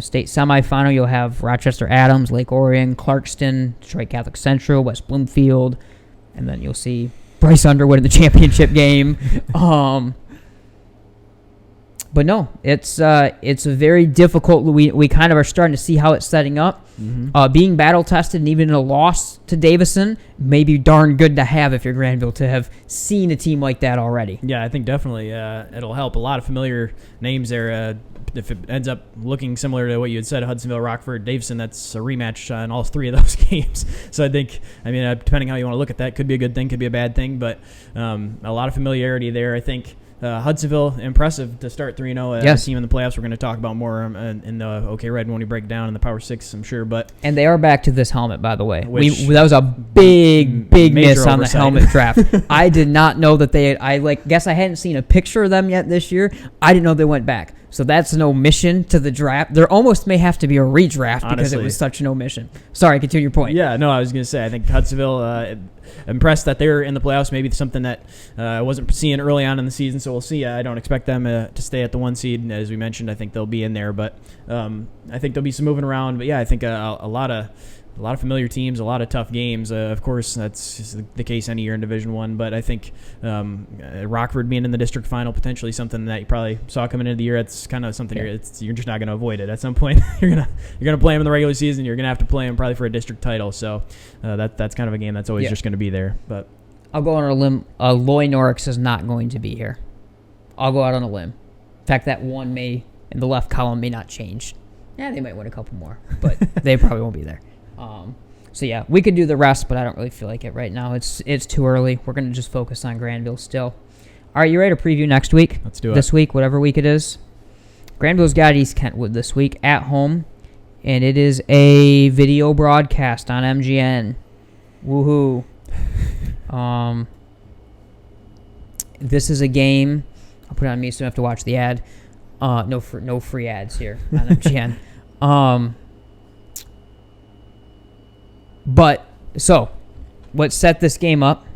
S1: state semifinal. You'll have Rochester Adams, Lake Orion, Clarkston, Detroit Catholic Central, West Bloomfield, and then you'll see Bryce Underwood in the championship game. But no, it's a very difficult. We kind of are starting to see how it's setting up. Being battle tested and even in a loss to Davison may be darn good to have if you're Grandville to have seen a team like that already.
S5: Yeah, I think definitely it'll help. A lot of familiar names there. If it ends up looking similar to what you had said, Hudsonville, Rockford, Davison, that's a rematch in all 3 of those games. So I think, depending how you want to look at that, could be a good thing, could be a bad thing, but a lot of familiarity there. I think Hudsonville, impressive to start 3-0.
S1: Yes.
S5: Team in the playoffs. We're going to talk about more in the OK Red when we break down in the Power 6, I'm sure. But
S1: and they are back to this helmet, by the way. That was a big miss on
S5: oversight.
S1: The helmet draft. I did not know that they had, guess I hadn't seen a picture of them yet this year. I didn't know they went back. So that's an omission to the draft. There almost may have to be a redraft because it was such an omission. Sorry, continue your point.
S5: Yeah, no, I was going to say, I think Hudsonville, impressed that they're in the playoffs. Maybe something that I wasn't seeing early on in the season, so we'll see. I don't expect them to stay at the 1 seed. As we mentioned, I think they'll be in there, but I think there'll be some moving around. But yeah, I think a lot of a lot of familiar teams, a lot of tough games. Of course, that's the case any year in Division I, but I think Rockford being in the district final, potentially something that you probably saw coming into the year. It's kind of something you're just not going to avoid it. At some point, you're gonna play them in the regular season. You're going to have to play them probably for a district title. So that's kind of a game that's always just going to be there. But
S1: I'll go on a limb. Loy Norix is not going to be here. I'll go out on a limb. In fact, that one may in the left column may not change. Yeah, they might win a couple more, but they probably won't be there. So yeah, we could do the rest, but I don't really feel like it right now. It's too early. We're gonna just focus on Grandville still. All right, you ready to preview next week?
S5: Let's do it.
S1: This week, whatever week it is. Grandville's got East Kentwood this week at home, and it is a video broadcast on MGN. Woohoo! This is a game. I'll put it on me so I don't have to watch the ad. No free ads here on MGN. But, so, what set this game up,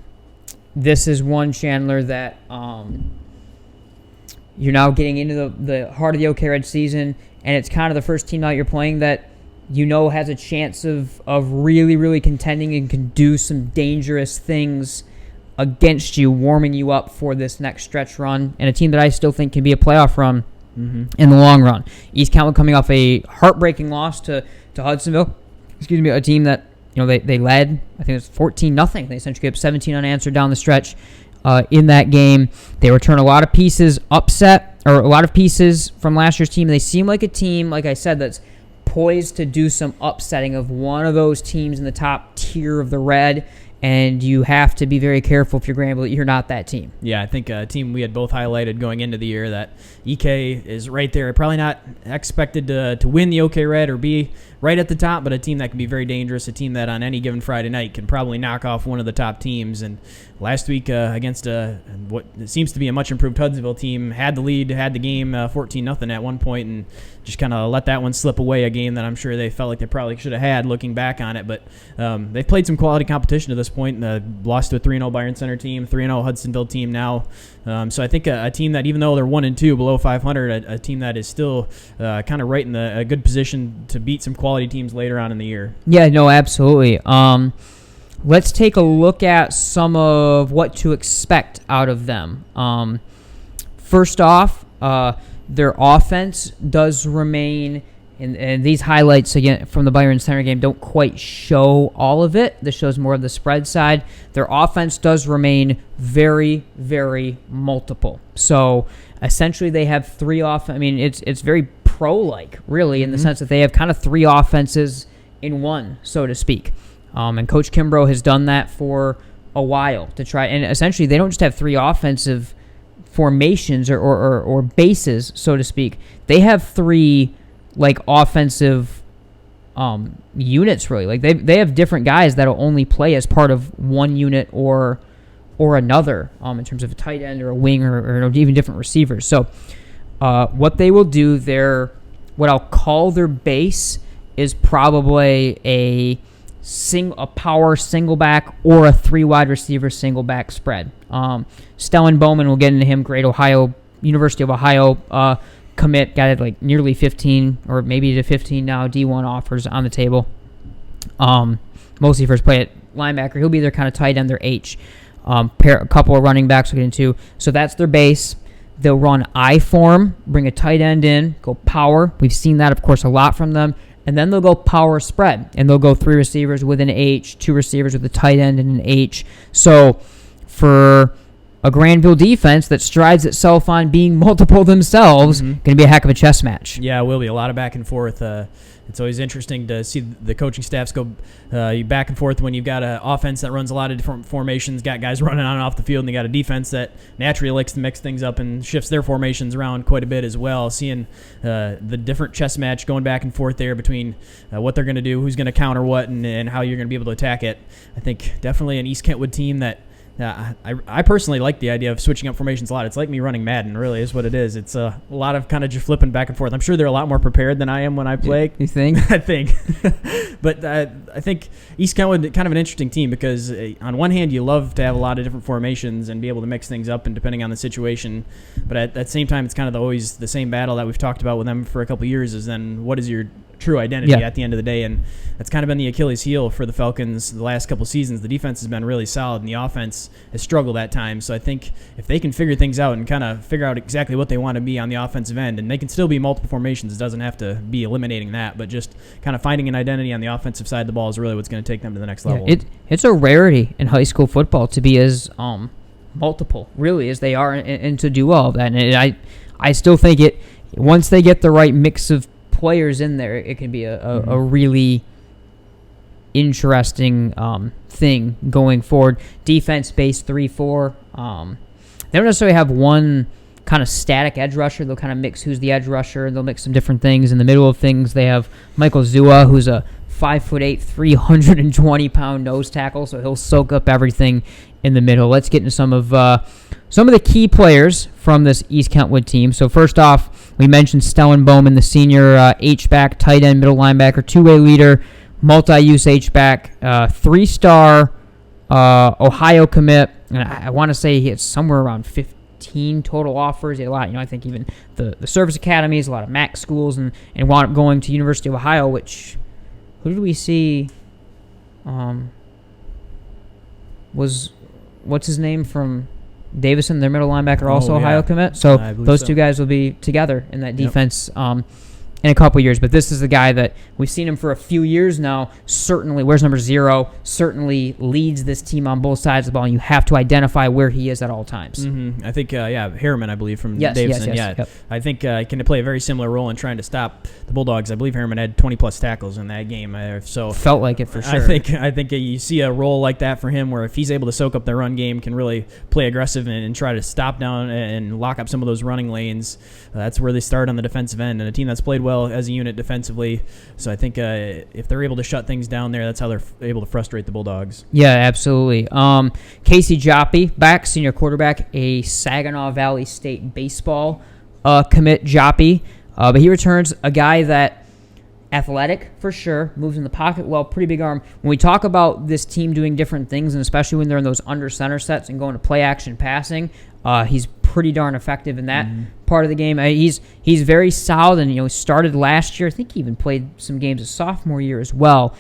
S1: this is one, Chandler, that you're now getting into the heart of the OK Red season, and it's kind of the first team out you're playing that you know has a chance of really, really contending and can do some dangerous things against you, warming you up for this next stretch run, and a team that I still think can be a playoff run in the long run. East Kentwood coming off a heartbreaking loss to Hudsonville. A team that they led. I think it was 14-0. They essentially gave up 17 unanswered down the stretch in that game. They return a lot of pieces a lot of pieces from last year's team. They seem like a team, like I said, that's poised to do some upsetting of one of those teams in the top tier of the Red. And you have to be very careful if you're Grandville that you're not that team. Yeah,
S5: I think a team we had both highlighted going into the year that EK is right there. Probably not expected to win the OK Red or be right at the top, but a team that can be very dangerous, a team that on any given Friday night can probably knock off one of the top teams. And last week against what seems to be a much improved Hudsonville team, had the lead, had the game 14-0 at one point, and just kind of let that one slip away, a game that I'm sure they felt like they probably should have had looking back on it. But they've played some quality competition to this point. Lost to a 3-0 Byron Center team, 3-0 Hudsonville team now. So I think a team that, even though they're 1-2 below 500, a team that is still kind of right in a good position to beat some quality teams later on in the year.
S1: Yeah, no, absolutely. Let's take a look at some of what to expect out of them. First off, their offense does remain, and these highlights, again, from the Byron Center game don't quite show all of it. This shows more of the spread side. Their offense does remain very, very multiple. So, essentially, they have three it's very pro-like, really, in the sense that they have kind of three offenses in one, so to speak. And Coach Kimbrough has done that for a while to try, and essentially, they don't just have three offensive formations or bases, so to speak. They have three offensive units, really. Like they have different guys that'll only play as part of one unit or another, in terms of a tight end or a wing or even different receivers. So what they will do, what I'll call their base is probably a power single back or a 3 wide receiver single back spread. Stellan Bowman, will get into him, great University of Ohio commit, got it nearly 15 or maybe to 15 now D1 offers on the table. Mostly first play at linebacker. He'll be their kind of tight end, their H. A couple of running backs we'll get into. So that's their base. They'll run I form, bring a tight end in, go power. We've seen that, of course, a lot from them. And then they'll go power spread, and they'll go 3 receivers with an H, 2 receivers with a tight end and an H. So for a Grandville defense that strides itself on being multiple themselves, going to be a heck of a chess match.
S5: Yeah, it will be a lot of back and forth. It's always interesting to see the coaching staffs go back and forth when you've got an offense that runs a lot of different formations, got guys running on and off the field, and they got a defense that naturally likes to mix things up and shifts their formations around quite a bit as well. Seeing the different chess match going back and forth there between what they're going to do, who's going to counter what, and how you're going to be able to attack it. I think definitely an East Kentwood team that I personally like the idea of switching up formations a lot. It's like me running Madden, really, is what it is. It's a lot of kind of just flipping back and forth. I'm sure they're a lot more prepared than I am when I play.
S1: You think?
S5: I think. But I think East Kentwood, kind of an interesting team because on one hand, you love to have a lot of different formations and be able to mix things up and depending on the situation. But at the same time, it's kind of always the same battle that we've talked about with them for a couple of years is then what is your true identity
S1: Yeah.
S5: at the end of the day, and that's kind of been the Achilles heel for the Falcons the last couple seasons. The defense has been really solid, and the offense has struggled at times. So I think if they can figure things out and kind of figure out exactly what they want to be on the offensive end, and they can still be multiple formations, it doesn't have to be eliminating that, but just kind of finding an identity on the offensive side of the ball is really what's going to take them to the next level.
S1: It's a rarity in high school football to be as multiple, really, as they are, and to do all of that. And I still think once they get the right mix of players in there, it can be a really interesting thing going forward. Defense-based 3-4. They don't necessarily have one kind of static edge rusher. They'll kind of mix who's the edge rusher. They'll mix some different things. In the middle of things, they have Michael Zua, who's a 5'8", 320-pound nose tackle, so he'll soak up everything in the middle. Let's get into some of the key players from this East Kentwood team. So first off, we mentioned Stellan Bowman, the senior H-back, tight end, middle linebacker, two-way leader, multi-use H-back, 3-star Ohio commit. And I want to say he had somewhere around 15 total offers. He had a lot, I think even the service academies, a lot of MAC schools, and wound up going to University of Ohio, which, who did we see what's his name from Davison, their middle linebacker, also Ohio commit. So those two guys will be together in that defense in a couple years. But this is the guy that we've seen him for a few years now. Certainly, where's number 0? Certainly leads this team on both sides of the ball, and you have to identify where he is at all times.
S5: Mm-hmm. I think, Harriman, I believe, from Davison.
S1: Yes. Yep.
S5: I think he can play a very similar role in trying to stop the Bulldogs. I believe Harriman had 20-plus tackles in that game. So
S1: felt like it for sure.
S5: I think you see a role like that for him where if he's able to soak up the run game, can really play aggressive and try to stop down and lock up some of those running lanes. That's where they start on the defensive end, and a team that's played well as a unit defensively. So I think if they're able to shut things down there, that's how they're able to frustrate the Bulldogs.
S1: Yeah, absolutely. Casey Joppy, back, senior quarterback, a Saginaw Valley State baseball commit, Joppy. But he returns a guy that athletic for sure, moves in the pocket well, pretty big arm. When we talk about this team doing different things, and especially when they're in those under center sets and going to play action passing, he's pretty darn effective in that part of the game. He's very solid, and started last year. I think he even played some games his sophomore year as well.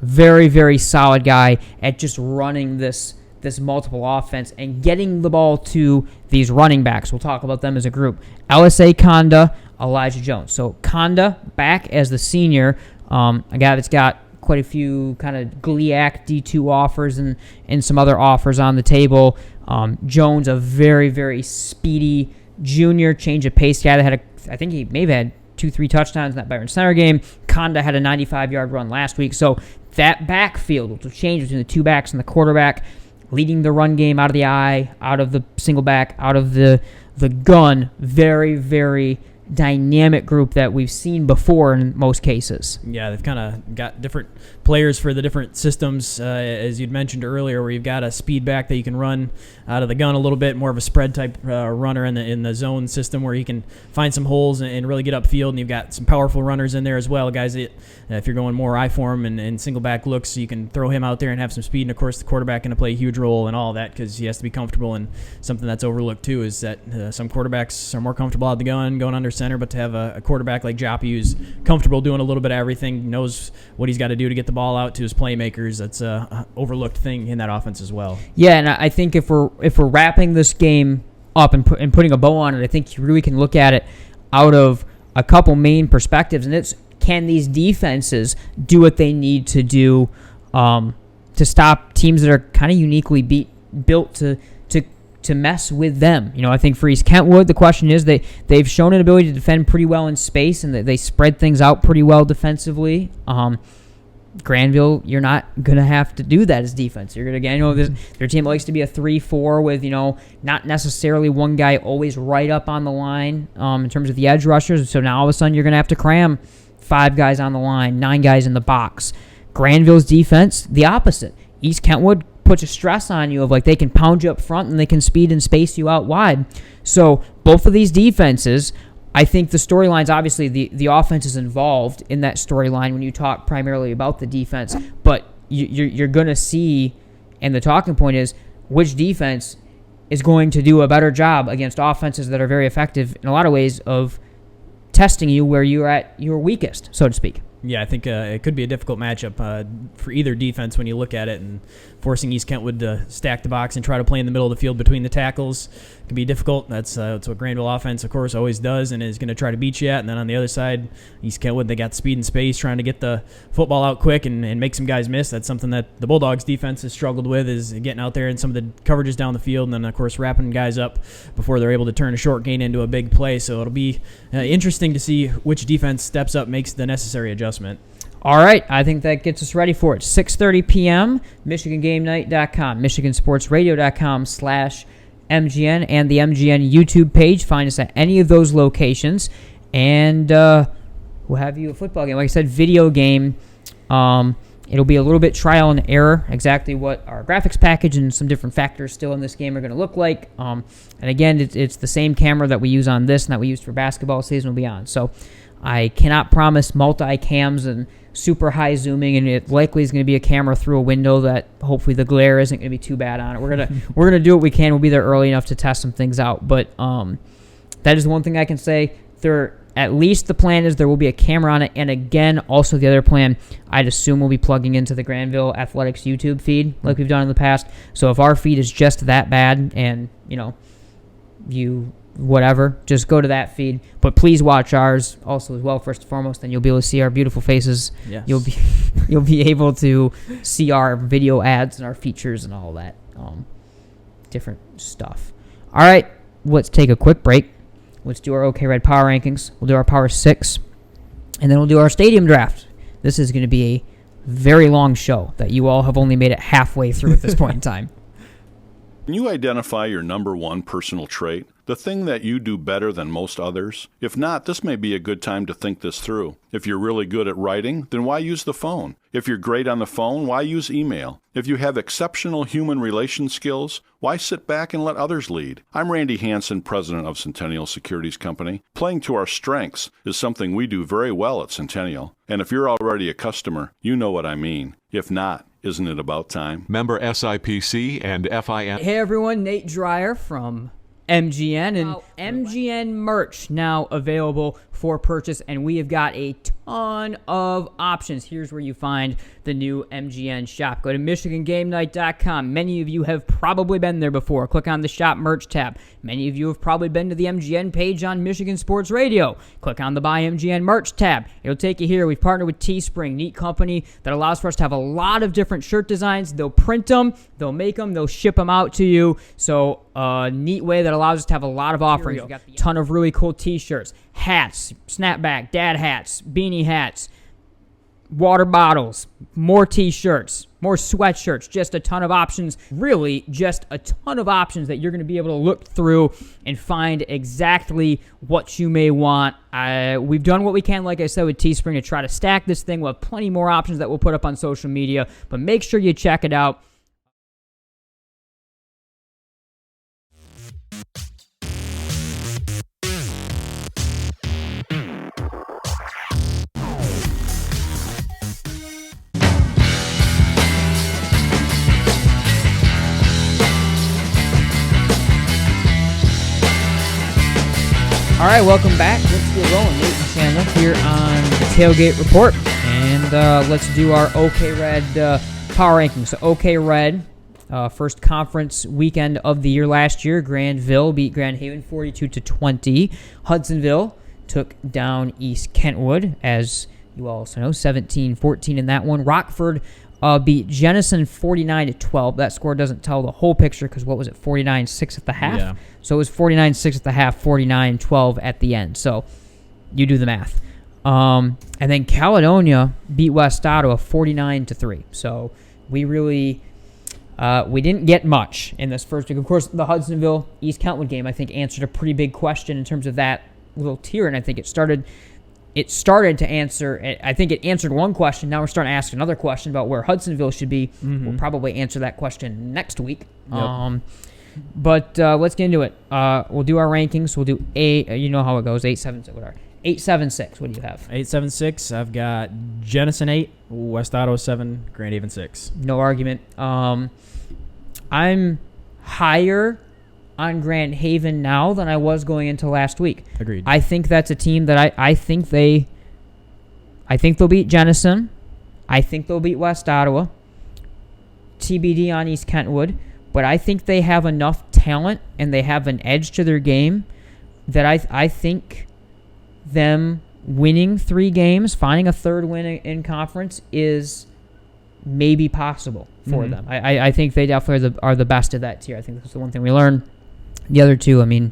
S1: Very, very solid guy at just running this multiple offense and getting the ball to these running backs. We'll talk about them as a group. LSA Conda, Elijah Jones. So Conda back as the senior, a guy that's got quite a few kind of GLIAC D2 offers and some other offers on the table. Jones, a very, very speedy junior change of pace guy that had I think he maybe had 2-3 touchdowns in that Byron Center game. Conda had a 95-yard run last week. So that backfield will change between the two backs and the quarterback, leading the run game out of the eye, out of the single back, out of the gun. Very, very dynamic group that we've seen before in most cases.
S5: Yeah, they've kind of got different players for the different systems, as you'd mentioned earlier, where you've got a speed back that you can run out of the gun a little bit, more of a spread type runner in the zone system where you can find some holes and really get upfield, and you've got some powerful runners in there as well, guys that if you're going more I-form and single back looks, you can throw him out there and have some speed, and of course the quarterback going to play a huge role in all of that because he has to be comfortable, and something that's overlooked too is that some quarterbacks are more comfortable out of the gun, going under center, but to have a quarterback like Joppy who's comfortable doing a little bit of everything, knows what he's got to do to get the ball out to his playmakers, that's a overlooked thing in that offense as well.
S1: Yeah, and I think if we're wrapping this game up and putting a bow on it, I think you really can look at it out of a couple main perspectives, and it's can these defenses do what they need to do to stop teams that are kind of uniquely built to mess with them. I think for East Kentwood, the question is they've shown an ability to defend pretty well in space, and they spread things out pretty well defensively. Grandville, you're not going to have to do that as defense. You're going to their team likes to be a 3-4 with, not necessarily one guy always right up on the line in terms of the edge rushers. So now all of a sudden you're going to have to cram 5 guys on the line, 9 guys in the box. Grandville's defense, the opposite. East Kentwood puts a stress on you of they can pound you up front and they can speed and space you out wide. So both of these defenses, I think the storyline's obviously the offense is involved in that storyline when you talk primarily about the defense, but you're going to see, and the talking point is which defense is going to do a better job against offenses that are very effective in a lot of ways of testing you where you're at your weakest, so to speak.
S5: Yeah, I think it could be a difficult matchup for either defense when you look at it, and forcing East Kentwood to stack the box and try to play in the middle of the field between the tackles can be difficult. That's what Grandville offense, of course, always does and is going to try to beat you at. And then on the other side, East Kentwood, they got speed and space, trying to get the football out quick and make some guys miss. That's something that the Bulldogs defense has struggled with, is getting out there in some of the coverages down the field, and then, of course, wrapping guys up before they're able to turn a short gain into a big play. So it'll be interesting to see which defense steps up, makes the necessary adjustment.
S1: All right, I think that gets us ready for it. 6:30 p.m., MichiganGameNight.com, MichiganSportsRadio.com/MGN, and the MGN YouTube page. Find us at any of those locations, and we'll have you a football game. Like I said, video game. It'll be a little bit trial and error, exactly what our graphics package and some different factors still in this game are going to look like. And again, it's the same camera that we use on this and that we used for basketball season will be on. So I cannot promise multi-cams and super high zooming, and it likely is going to be a camera through a window that hopefully the glare isn't going to be too bad on it. We're gonna do what we can. We'll be there early enough to test some things out. But that is one thing I can say. At least the plan is there will be a camera on it. And again, also the other plan, I'd assume we'll be plugging into the Grandville Athletics YouTube feed like we've done in the past. So if our feed is just that bad and, whatever, just go to that feed. But please watch ours also as well, first and foremost. Then you'll be able to see our beautiful faces.
S5: Yes.
S1: You'll be able to see our video ads and our features and all that different stuff. All right, let's take a quick break. Let's do our OK Red Power Rankings. We'll do our Power 6, and then we'll do our Stadium Draft. This is going to be a very long show that you all have only made it halfway through at this point in time.
S2: Can you identify your number one personal trait? The thing that you do better than most others? If not, this may be a good time to think this through. If you're really good at writing, then why use the phone? If you're great on the phone, why use email? If you have exceptional human relation skills, why sit back and let others lead? I'm Randy Hansen, president of Centennial Securities Company. Playing to our strengths is something we do very well at Centennial. And if you're already a customer, you know what I mean. If not, isn't it about time?
S3: Member SIPC and FIN.
S1: Hey everyone, Nate Dreyer from MGN, and MGN merch now available for purchase, and we have got a ton of options. Here's where you find the new MGN shop. Go to MichiganGameNight.com. Many of you have probably been there before. Click on the shop merch tab. Many of you have probably been to the MGN page on Michigan Sports Radio. Click on the Buy MGN merch tab. It'll take you here. We've partnered with Teespring, neat company that allows for us to have a lot of different shirt designs. They'll print them, they'll make them, they'll ship them out to you. So a neat way that allows us to have a lot of offerings. We've got a ton of really cool t-shirts, hats, snapback, dad hats, beanie hats, water bottles, more t-shirts, more sweatshirts, just a ton of options. Really, just a ton of options that you're going to be able to look through and find exactly what you may want. We've done what we can, like I said, with Teespring to try to stack this thing. We'll have plenty more options that we'll put up on social media, but make sure you check it out. All right, welcome back. Let's get rolling. Nate and Chandler here on the Tailgate Report, and let's do our OK Red power rankings. So OK Red, first conference weekend of the year last year. Grandville beat Grand Haven 42-20. Hudsonville took down East Kentwood, as you also know, 17-14 in that one. Rockford beat Jenison 49-12. That score doesn't tell the whole picture because what was it, 49-6 at the half? Yeah. So it was 49-6 at the half, 49-12 at the end. So you do the math. And then Caledonia beat West Ottawa 49-3. So we really we didn't get much in this first week. Of course, the Hudsonville East Kentwood game I think answered a pretty big question in terms of that little tier, and I think it started to answer. I think it answered one question. Now we're starting to ask another question about where Hudsonville should be. Mm-hmm. We'll probably answer that question next week. Yep. But let's get into it. We'll do our rankings. We'll do you know how it goes. 8-7-6. What are 8-7-6? What do you have?
S5: 8-7-6. I've got Jenison 8, West Ottawa 7, Grand Haven 6.
S1: No argument. I'm higher on Grand Haven now than I was going into last week.
S5: Agreed.
S1: I think that's a team that I think they'll beat Jenison. I think they'll beat West Ottawa. TBD on East Kentwood. But I think they have enough talent and they have an edge to their game that I think them winning 3 games, finding a third win in conference is maybe possible for them. I think they definitely are the best of that tier. I think that's the one thing we learned. The other two, I mean,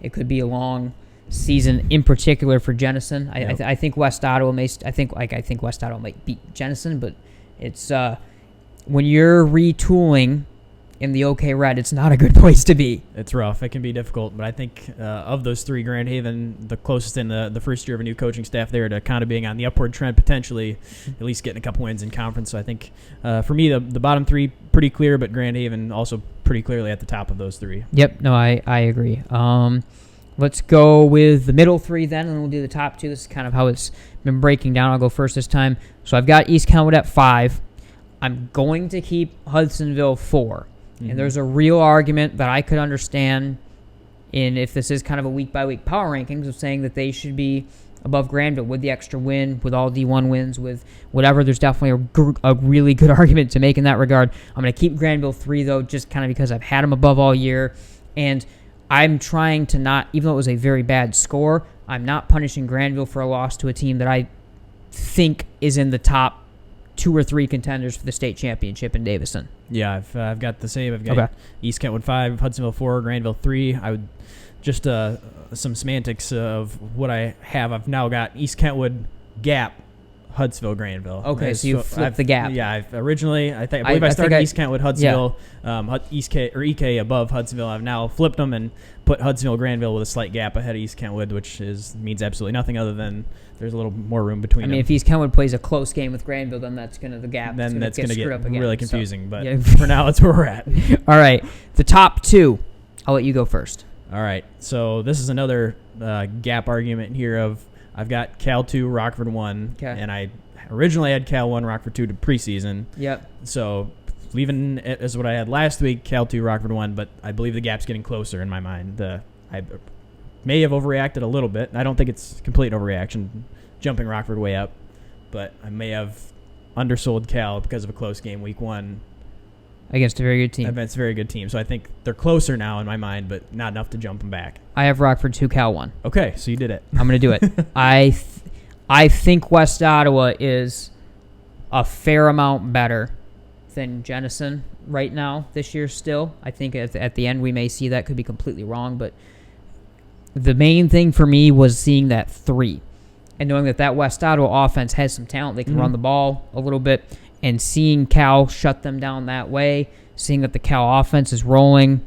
S1: it could be a long season in particular for Jenison. I think West Ottawa I think West Ottawa might beat Jenison, but it's when you're retooling in the OK Red, it's not a good place to be.
S5: It's rough. It can be difficult, but I think of those 3, Grand Haven, the closest in the first year of a new coaching staff there to kind of being on the upward trend, potentially at least getting a couple wins in conference. So I think for me, the bottom 3 pretty clear, but Grand Haven also pretty clearly at the top of those 3.
S1: Yep. No, I agree. Let's go with the middle 3 then, and we'll do the top 2. This is kind of how it's been breaking down. I'll go first this time. So I've got East Kentwood at 5. I'm going to keep Hudsonville 4. And there's a real argument that I could understand in if this is kind of a week-by-week power rankings of saying that they should be above Grandville with the extra win, with all D1 wins, with whatever. There's definitely a really good argument to make in that regard. I'm going to keep Grandville 3, though, just kind of because I've had them above all year. And I'm trying to not, even though it was a very bad score, I'm not punishing Grandville for a loss to a team that I think is in the top 2 or 3 contenders for the state championship in Davison.
S5: Yeah, I've got the same. I've got East Kentwood 5, Hudsonville 4, Grandville 3. I would just some semantics of what I have. I've now got East Kentwood, Gap, Hudsonville, Granville.
S1: Okay, so you flipped the gap.
S5: Yeah, I believe I started East Kentwood, Hudsonville, EK above Hudsonville. I've now flipped them and put Hudsonville, Granville with a slight gap ahead of East Kentwood, which means absolutely nothing other than there's a little more room between them.
S1: If East Kentwood plays a close game with Granville, then that's going to the gap.
S5: Then that's going to get
S1: up again,
S5: really confusing. But for now, that's where we're at.
S1: All right, the top 2. I'll let you go first.
S5: All right, so this is another gap argument here of I've got Cal 2, Rockford 1, and I originally had Cal 1, Rockford 2 to preseason.
S1: Yep.
S5: So leaving it as what I had last week, Cal 2, Rockford 1, but I believe the gap's getting closer in my mind. I may have overreacted a little bit. I don't think it's complete overreaction, jumping Rockford way up, but I may have undersold Cal because of a close game week 1.
S1: Against a very good team.
S5: Against a very good team. So I think they're closer now in my mind, but not enough to jump them back.
S1: I have Rockford 2, Cal 1.
S5: Okay, so you did it.
S1: I'm going to do it. I think West Ottawa is a fair amount better than Jenison right now this year still. I think at the end we may see that. Could be completely wrong, but the main thing for me was seeing that 3 and knowing that West Ottawa offense has some talent. They can run the ball a little bit, and seeing Cal shut them down that way, seeing that the Cal offense is rolling.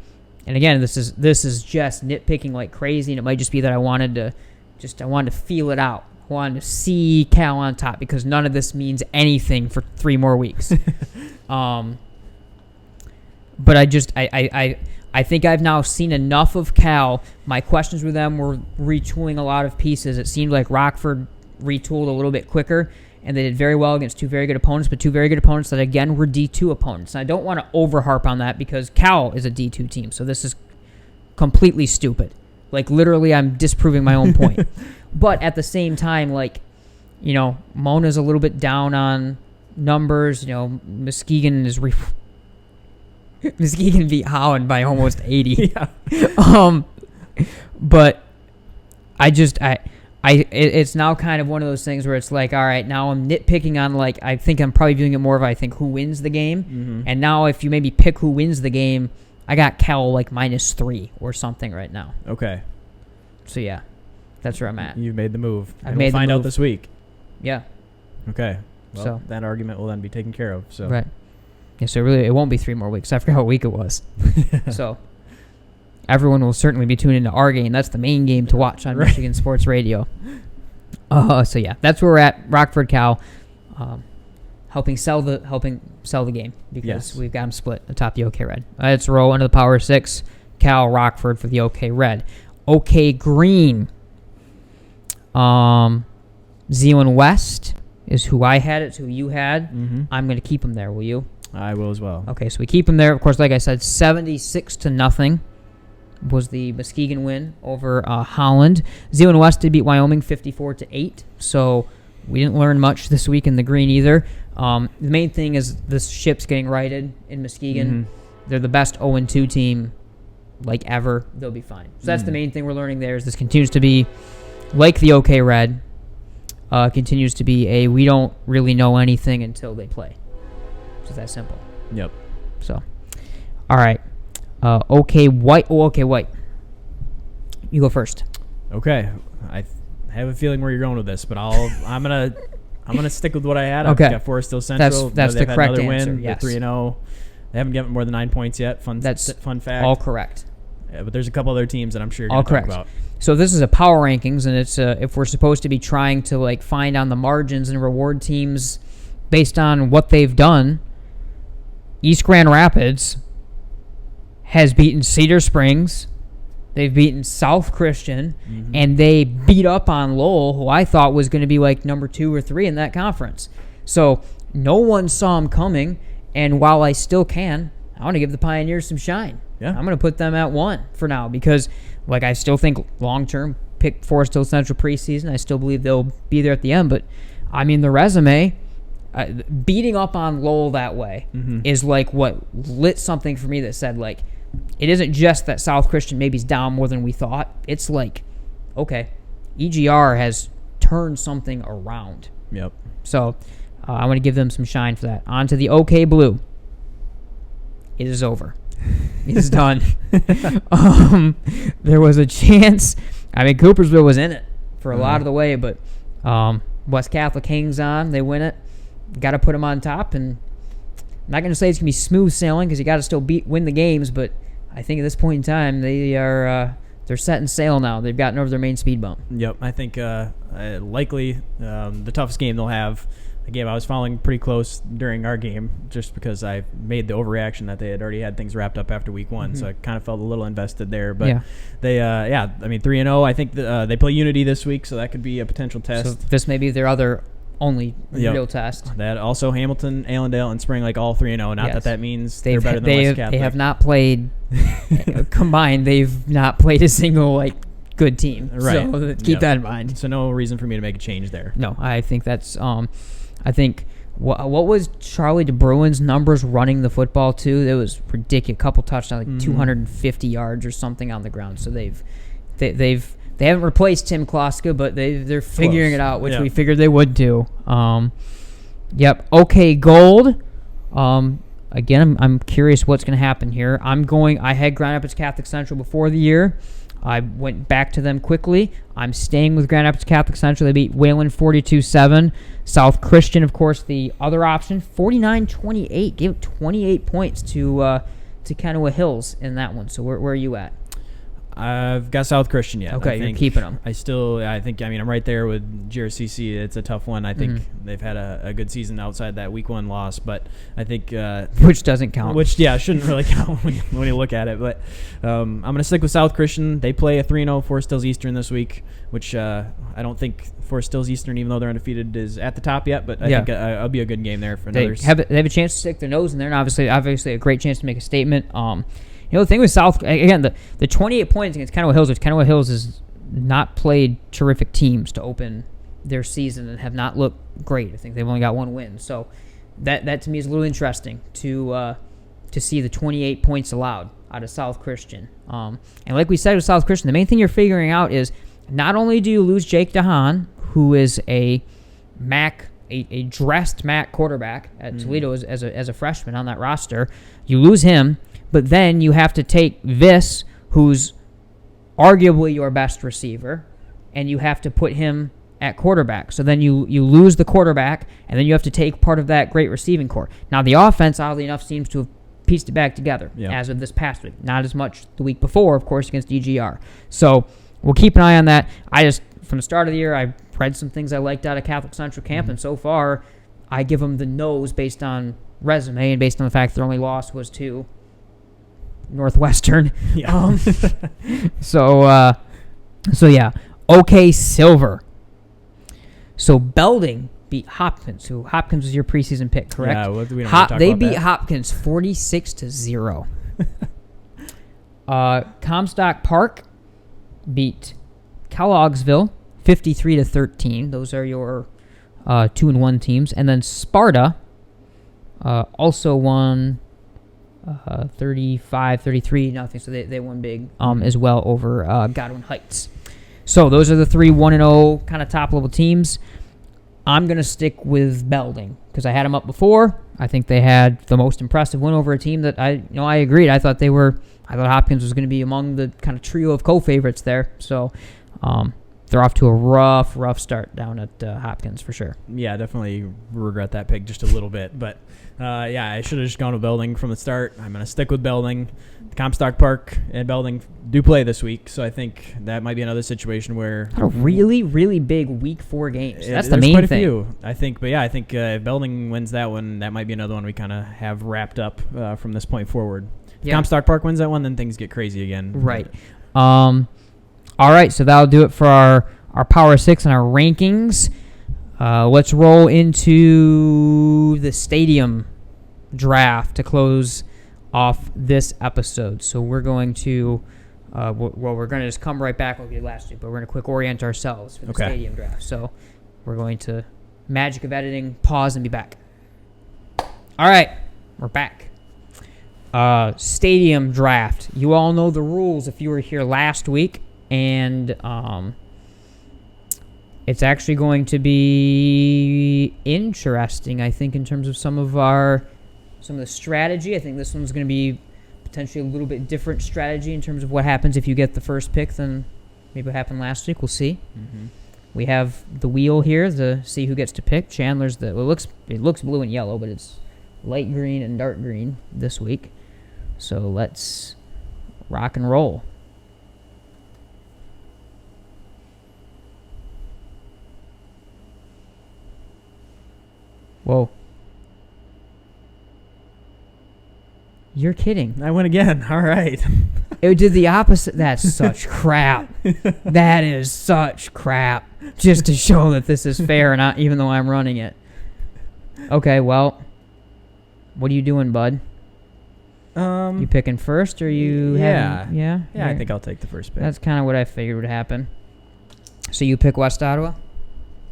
S1: And again, this is just nitpicking like crazy, and it might just be that I wanted to feel it out. I wanted to see Cal on top because none of this means anything for 3 more weeks. But I think I've now seen enough of Cal. My questions with them were retooling a lot of pieces. It seemed like Rockford retooled a little bit quicker, and they did very well against 2 very good opponents, but 2 very good opponents that, again, were D2 opponents. And I don't want to over-harp on that because Cal is a D2 team, so this is completely stupid. Like, literally, I'm disproving my own point. But at the same time, Mona's a little bit down on numbers. Muskegon is Muskegon beat Howland by almost 80.
S5: Yeah.
S1: But it's now kind of one of those things where it's like, all right, now I'm nitpicking on, I think I'm probably viewing it more of, who wins the game. Mm-hmm. And now if you maybe pick who wins the game, I got Cal -3 or something right now.
S5: Okay.
S1: So, yeah, that's where I'm at.
S5: You've made the move.
S1: We'll
S5: find out this week.
S1: Yeah.
S5: Okay. Well, that argument will then be taken care of. So.
S1: Right. Yeah, so really, it won't be 3 more weeks. I forgot what week it was. So everyone will certainly be tuning into our game. That's the main game to watch on Michigan Sports Radio. So yeah, that's where we're at. Rockford Cal, helping sell the game because we've got them split atop the OK Red. Let's roll into the Power 6. Cal Rockford for the OK Red. OK Green. Zeeland West is who I had. It's who you had.
S5: Mm-hmm.
S1: I'm going to keep them there. Will you?
S5: I will as well.
S1: Okay, so we keep them there. Of course, like I said, 76-0 was the Muskegon win over Holland. Zeeland West did beat Wyoming 54-8, so we didn't learn much this week in the green either. The main thing is the ship's getting righted in Muskegon. Mm-hmm. They're the best 0-2 team like ever. They'll be fine. So that's the main thing we're learning there is this continues to be like the OK Red, continues to be a we don't really know anything until they play. It's that simple.
S5: Yep.
S1: So, all right. OK White. Oh, OK White. You go first.
S5: Okay. I have a feeling where you're going with this, but I'm gonna stick with what I had.
S1: Okay.
S5: I've got Forest Hill Central.
S1: That's the correct answer.
S5: Win.
S1: Yes.
S5: They're 3-0. They haven't given more than 9 points yet. Fun fact.
S1: All correct.
S5: Yeah, but there's a couple other teams that I'm sure you're
S1: all
S5: going to talk
S1: correct.
S5: about.
S1: So this is a power rankings, and it's if we're supposed to be trying to like find on the margins and reward teams based on what they've done. East Grand Rapids has beaten Cedar Springs. They've beaten South Christian, and they beat up on Lowell, who I thought was going to be like number 2 or 3 in that conference. So no one saw them coming, and while I still can, I want to give the Pioneers some shine.
S5: Yeah.
S1: I'm going to put them at 1 for now because, like, I still think long-term, pick Forest Hill Central preseason. I still believe they'll be there at the end, but, I mean, the resume, beating up on Lowell that way is like what lit something for me that said, like, it isn't just that South Christian maybe is down more than we thought. It's like, okay, EGR has turned something around.
S5: Yep.
S1: So I want to give them some shine for that. On to the OK Blue. It is over. It is done. There was a chance. I mean, Coopersville was in it for a lot of the way, but West Catholic hangs on. They win it. Got to put them on top, and I'm not going to say it's going to be smooth sailing because you got to still win the games, but I think at this point in time they're setting sail now. They've gotten over their main speed bump.
S5: Yep, I think likely the toughest game they'll have. A game I was following pretty close during our game just because I made the overreaction that they had already had things wrapped up after week 1, so I kind of felt a little invested there. But they, I mean 3-0. I think they play Unity this week, so that could be a potential test.
S1: So this may be their other only real test.
S5: That also Hamilton, Allendale, and Spring like all 3-0. Not that means they're better than West Catholic.
S1: They have not played combined. They've not played a single like good team.
S5: Right.
S1: So keep that in mind.
S5: So no reason for me to make a change there.
S1: No, I think that's I think what was Charlie DeBruin's numbers running the football too? It was ridiculous. A couple touchdowns, like 250 yards or something on the ground. So they haven't replaced Tim Kloska, but they're figuring it out, which we figured they would do. Yep. OK Gold. Again, I'm curious what's going to happen here. I had Grand Rapids Catholic Central before the year. I went back to them quickly. I'm staying with Grand Rapids Catholic Central. They beat Wayland 42-7. South Christian, of course, the other option, 49-28. Gave 28 points to Kennewa Hills in that one. So where are you at?
S5: I've got South Christian yet.
S1: Okay, you're keeping them.
S5: I'm right there with GRCC. It's a tough one. I think they've had a good season outside that week 1 loss, but I think
S1: which doesn't count.
S5: Which shouldn't really count when you look at it. But I'm going to stick with South Christian. They play a 3-0 Forest Hills Eastern this week, which I don't think Forest Hills Eastern, even though they're undefeated, is at the top yet. But I think it'll be a good game there for another.
S1: They have a chance to stick their nose in there, and obviously a great chance to make a statement. The thing with South, again, the 28 points against Kennewa Hills, which Kennewa Hills has not played terrific teams to open their season and have not looked great. I think they've only got 1 win. So that to me is a little interesting to see the 28 points allowed out of South Christian. And like we said with South Christian, the main thing you're figuring out is not only do you lose Jake DeHaan, who is a dressed MAC quarterback at Toledo as a freshman on that roster, you lose him. But then you have to take Viss, who's arguably your best receiver, and you have to put him at quarterback. So then you lose the quarterback, and then you have to take part of that great receiving core. Now, the offense, oddly enough, seems to have pieced it back together as of this past week. Not as much the week before, of course, against EGR. So we'll keep an eye on that. From the start of the year, I read some things I liked out of Catholic Central Camp, and so far I give them the nose based on resume and based on the fact their only loss was to Northwestern. So yeah. OK Silver. So Belding beat Hopkins. Hopkins was your preseason pick, correct?
S5: Yeah, we don't talk
S1: they
S5: about
S1: beat
S5: that.
S1: Hopkins 46-0. Comstock Park beat Kellogg'sville 53-13. Those are your 2-1 teams. And then Sparta also won 35-33, nothing. So they won big as well over Godwin Heights. So those are the 3 1-0 kind of top-level teams. I'm going to stick with Belding because I had them up before. I think they had the most impressive win over a team that I agreed. I thought Hopkins was going to be among the kind of trio of co-favorites there. So they're off to a rough start down at Hopkins for sure.
S5: Yeah, definitely regret that pick just a little bit. But, I should have just gone with Belding from the start. I'm going to stick with Belding. Comstock Park and Belding do play this week, so I think that might be another situation where
S1: a really, really big Week 4 games. That's the
S5: there's
S1: main
S5: quite a
S1: thing.
S5: few, I think. But, I think if Belding wins that one, that might be another one we kind of have wrapped up from this point forward. If Comstock Park wins that one, then things get crazy again.
S1: Right. All right, so that'll do it for our Power 6 and our rankings. Let's roll into the stadium draft to close off this episode. So we're going to, we're going to just come right back like we did last week, but we're going to quick orient ourselves for the stadium draft. So we're going to, magic of editing, pause and be back. All right, we're back. Stadium draft. You all know the rules if you were here last week, and it's actually going to be interesting, I think, in terms of some of the strategy. I think this one's going to be potentially a little bit different strategy in terms of what happens if you get the first pick than maybe what happened last week. We'll see. Mm-hmm. We have the wheel here to see who gets to pick. Chandler's it looks blue and yellow, but it's light green and dark green this week. So let's rock and roll. Whoa. You're kidding.
S5: I win again. All right.
S1: It did the opposite. That's such crap. That is such crap. Just to show that this is fair, not even though I'm running it. Okay, well, what are you doing, bud? You picking first, or you?
S5: Yeah. I think I'll take the first pick.
S1: That's kind of what I figured would happen. So you pick West Ottawa?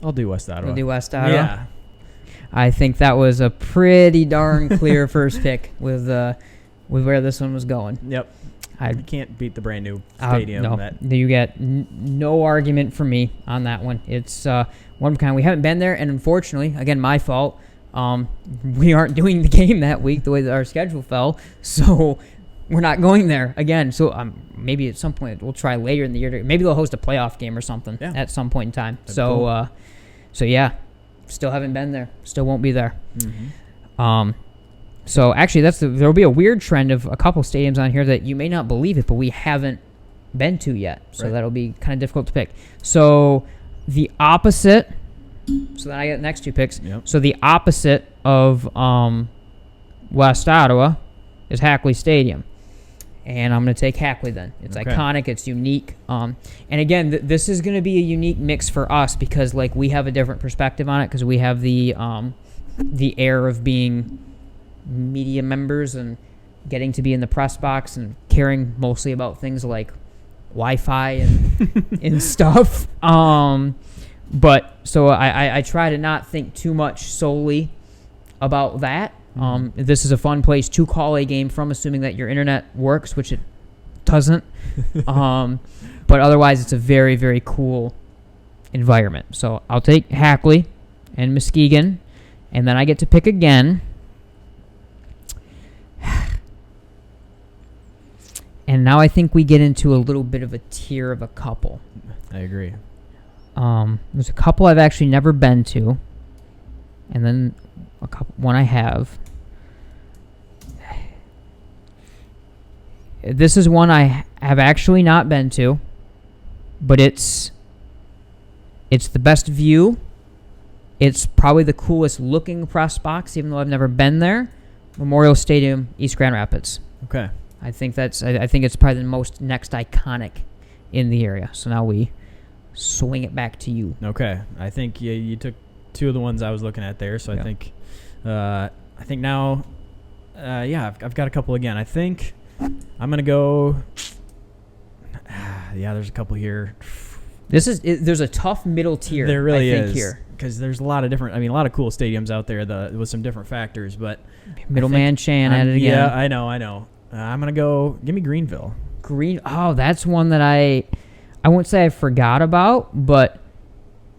S5: I'll do West Ottawa.
S1: You'll do West Ottawa?
S5: Yeah.
S1: I think that was a pretty darn clear first pick with where this one was going.
S5: Yep. You can't beat the brand new stadium.
S1: No, you get no argument from me on that one. It's one kind. We haven't been there, and unfortunately, again, my fault. We aren't doing the game that week the way that our schedule fell, so we're not going there again. So maybe at some point we'll try later in the year. Maybe they'll host a playoff game or something at some point in time.
S5: That'd
S1: so,
S5: cool.
S1: So yeah, still haven't been there. Still won't be there.
S5: Mm-hmm.
S1: So actually, there'll be a weird trend of a couple stadiums on here that you may not believe it, but we haven't been to yet. So that'll be kind of difficult to pick. So the opposite. So then I get the next two picks.
S5: Yep.
S1: So the opposite of West Ottawa is Hackley Stadium. And I'm going to take Hackley then. It's iconic. It's unique. And again, this is going to be a unique mix for us because we have a different perspective on it because we have the air of being media members and getting to be in the press box and caring mostly about things like Wi-Fi and stuff. But so I try to not think too much solely about that. This is a fun place to call a game from, assuming that your internet works, which it doesn't. But otherwise, it's a very, very cool environment. So I'll take Hackley and Muskegon, and then I get to pick again. And now I think we get into a little bit of a tier of a couple.
S5: I agree.
S1: There's a couple I've actually never been to, and then one I have. This is one I have actually not been to, but it's the best view. It's probably the coolest looking press box, even though I've never been there. Memorial Stadium, East Grand Rapids.
S5: Okay.
S1: I think it's probably the most next iconic in the area. So now we swing it back to you.
S5: Okay. I think you took two of the ones I was looking at there. So I think now, I've got a couple again. I think I'm going to go. Yeah, there's a couple here.
S1: There's a tough middle tier.
S5: There really
S1: I think,
S5: is.
S1: Here.
S5: Because there's a lot of different, a lot of cool stadiums out there with some different factors. But
S1: Middleman Chan at it again.
S5: Yeah, I know. I'm going to go, give me Greenville.
S1: That's one that I won't say I forgot about, but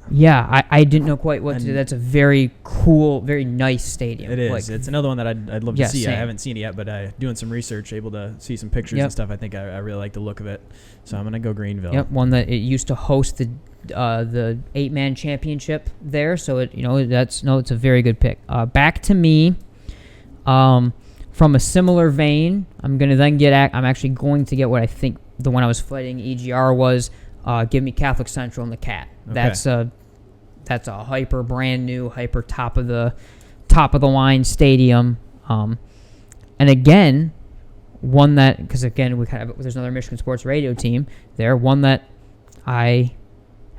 S1: yeah, I didn't know quite what to do. That's a very cool, very nice stadium.
S5: It is. It's another one that I'd love to see.
S1: Same.
S5: I haven't seen it yet, but doing some research, able to see some pictures and stuff. I think I really like the look of it. So I'm going to go Greenville.
S1: Yep, one that it used to host the 8-man championship there. So it's a very good pick. Back to me. From a similar vein, I'm actually going to get what I think the one I was fighting EGR was. Give me Catholic Central and the Cat. Okay. That's a hyper brand new, hyper top of the line stadium. And again, one that, because again there's another Michigan Sports Radio team there. One that I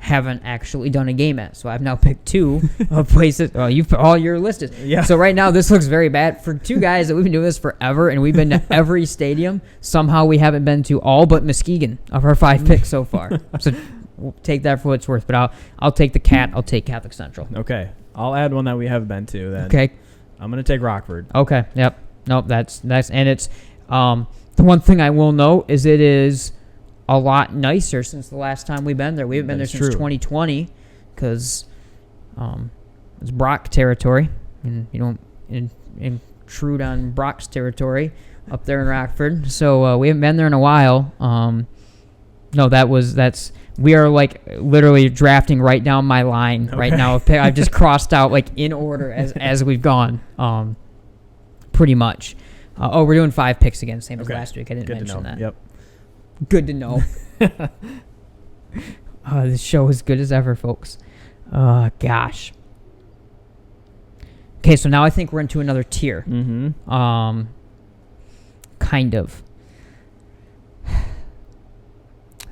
S1: haven't actually done a game at, so I've now picked two of places. Oh, all your listed.
S5: Yeah.
S1: So right now this looks very bad for two guys that we've been doing this forever, and we've been to every stadium. Somehow we haven't been to all but Muskegon of our 5 picks so far. So we'll take that for what it's worth. But I'll take the Cat. I'll take Catholic Central.
S5: Okay. I'll add one that we have been to then.
S1: Okay.
S5: I'm gonna take Rockford.
S1: Okay. Yep. Nope. That's and it's the one thing I will note is it is a lot nicer since the last time we've been there. We haven't been there since 2020 because it's Brock territory, and you don't intrude on Brock's territory up there in Rockford. So we haven't been there in a while. We are like literally drafting right down my line right now. I've just crossed out like in order as we've gone, pretty much. We're doing 5 picks again, same as last week. I didn't mention that.
S5: Yep.
S1: Good to know. This show is good as ever, folks. Gosh. Okay, so now I think we're into another tier.
S5: Mm-hmm.
S1: Kind of.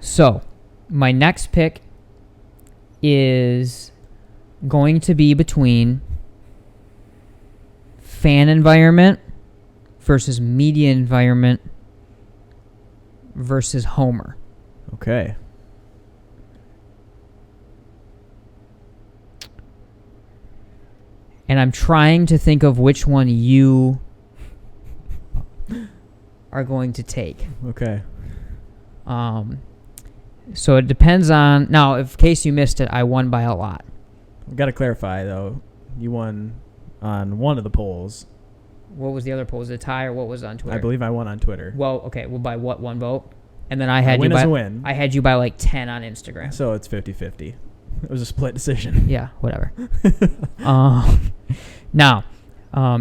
S1: So, my next pick is going to be between fan environment versus media environment versus Homer.
S5: Okay.
S1: And I'm trying to think of which one you are going to take.
S5: Okay.
S1: So it depends on... Now, in case you missed it, I won by a lot.
S5: We've got to clarify, though. You won on one of the polls.
S1: What was the other poll? Was it a tie or what was on Twitter?
S5: I believe I won on Twitter.
S1: Well, okay. Well, by what? 1 vote? And then I had you by...
S5: a win.
S1: I had you by like 10 on Instagram.
S5: So it's 50-50. It was a split decision.
S1: Yeah, whatever. Now,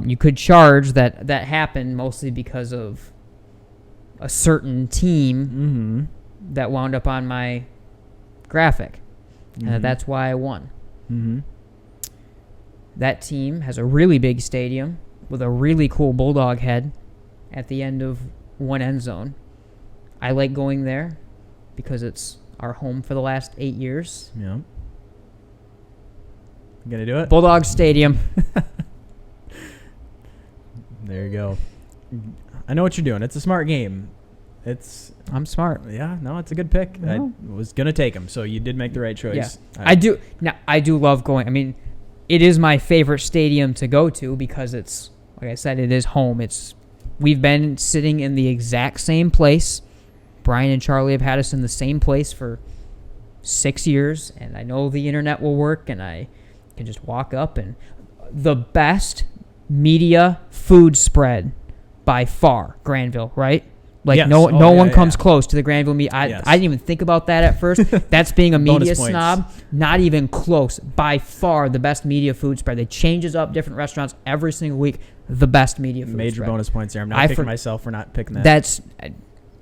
S1: you could charge that happened mostly because of a certain team that wound up on my graphic. That's why I won.
S5: Mm-hmm.
S1: That team has a really big stadium with a really cool bulldog head at the end of one end zone. I like going there because it's our home for the last 8 years.
S5: Yeah. You gonna do it?
S1: Bulldog Stadium.
S5: There you go. I know what you're doing. It's a smart game.
S1: I'm smart.
S5: Yeah, no, it's a good pick.
S1: No.
S5: I was gonna take him, so you did make the right choice.
S1: Yeah. I do. Now, I do love going. I mean, it is my favorite stadium to go to because it's, like I said, it is home. We've been sitting in the exact same place. Brian and Charlie have had us in the same place for 6 years, and I know the internet will work, and I can just walk up. And the best media food spread by far, Grandville, right? Like
S5: yes.
S1: no one comes close to the Grandville media. I didn't even think about that at first. That's being a media snob. Not even close. By far the best media food spread. They changes up different restaurants every single week. The best media food spread.
S5: Major bonus points there. I'm not kicking myself for not picking that.
S1: That's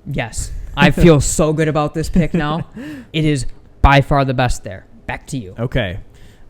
S1: yes. I feel so good about this pick now. It is by far the best there. Back to you.
S5: Okay.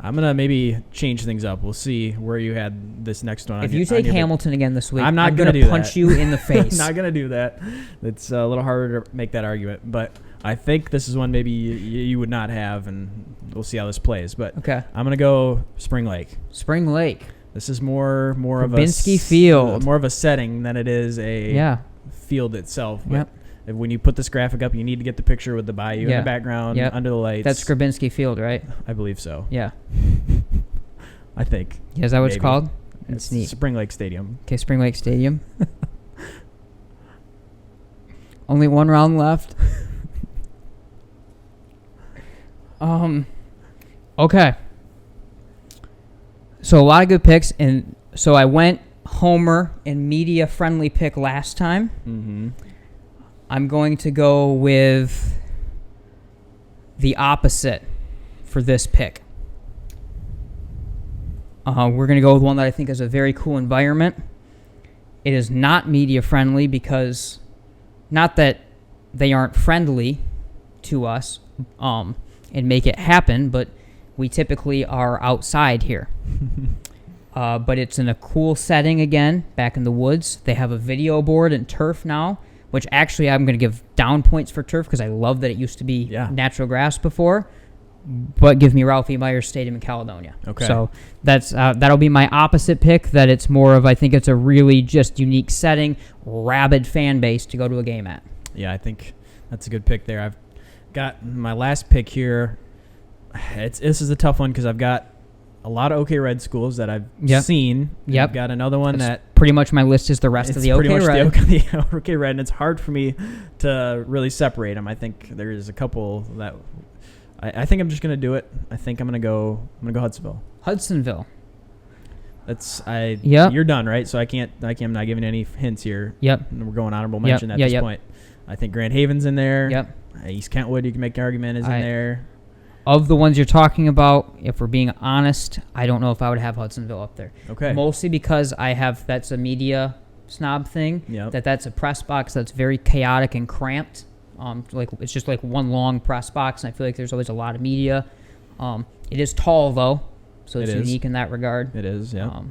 S5: I'm going to maybe change things up. We'll see where you had this next one.
S1: If you take Hamilton again this week,
S5: I'm not
S1: going to punch you in the face.
S5: I'm not going to do that. It's a little harder to make that argument. But I think this is one maybe you would not have, and we'll see how this plays. But
S1: okay.
S5: I'm going to go Spring Lake.
S1: Spring Lake.
S5: This is more of
S1: Babinski Field.
S5: More of a setting than it is a field itself.
S1: Yep.
S5: But when you put this graphic up, you need to get the picture with the bayou in the background under the lights.
S1: That's Grabinski Field, right?
S5: I believe so.
S1: Yeah.
S5: I think.
S1: Yeah, is that what it's called?
S5: It's
S1: neat.
S5: Spring Lake Stadium.
S1: Okay, Spring Lake Stadium. Only one round left. Okay. So a lot of good picks, and so I went homer and media friendly pick last time.
S5: Mm-hmm.
S1: I'm going to go with the opposite for this pick. We're going to go with one that I think is a very cool environment. It is not media friendly because, not that they aren't friendly to us and make it happen, but we typically are outside here. But it's in a cool setting again, back in the woods. They have a video board and turf now, which actually I'm going to give down points for turf because I love that it used to be natural grass before. But give me Ralphie Myers Stadium in Caledonia.
S5: Okay.
S1: So that's that'll be my opposite pick. That it's more of, I think it's a really just unique setting, rabid fan base to go to a game at.
S5: Yeah, I think that's a good pick there. I've got my last pick here. This is a tough one because I've got a lot of OK Red schools that I've seen.
S1: Yep.
S5: I've got another one
S1: That's
S5: that
S1: pretty much my list is the rest of the OK Red.
S5: The OK Red, and it's hard for me to really separate them. I think there's a couple that I think I'm just gonna do it. I think I'm gonna go Hudsonville.
S1: Hudsonville.
S5: You're done, right? So I'm not giving any hints here.
S1: Yep.
S5: We're going honorable mention at this point. I think Grand Haven's in there.
S1: Yep.
S5: East Kentwood, you can make the argument, is in there.
S1: Of the ones you're talking about, if we're being honest, I don't know if I would have Hudsonville up there.
S5: Okay.
S1: Mostly because that's a media snob thing.
S5: Yep.
S1: That's a press box that's very chaotic and cramped. It's just like one long press box, and I feel like there's always a lot of media. It is tall though, so it's unique in that regard.
S5: It is, yeah.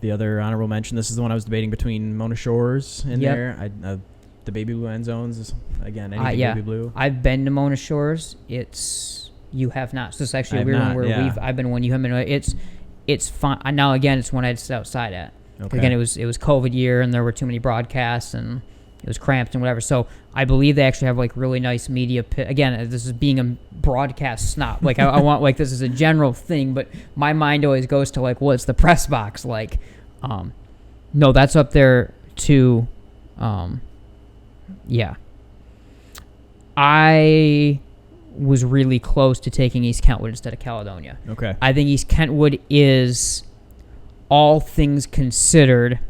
S5: The other honorable mention, this is the one I was debating between Mona Shores in there. The baby blue end zones, again, baby blue.
S1: I've been to Mona Shores. You have not. So it's actually a weird one where I've been one, you haven't been. It's fun. Now again, it's one I'd sit outside at. Okay. Again, it was COVID year, and there were too many broadcasts, and it was cramped and whatever. So I believe they actually have like really nice media. Again, this is being a broadcast snob. Like I want like this is a general thing, but my mind always goes to like, what's the press box like? No, that's up there too. Yeah. I was really close to taking East Kentwood instead of Caledonia.
S5: Okay.
S1: I think East Kentwood is, all things considered,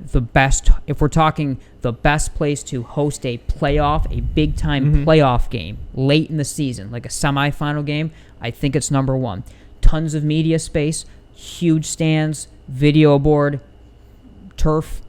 S1: the best. If we're talking the best place to host a big-time playoff game late in the season, like a semifinal game, I think it's number one. Tons of media space, huge stands, video board, turf.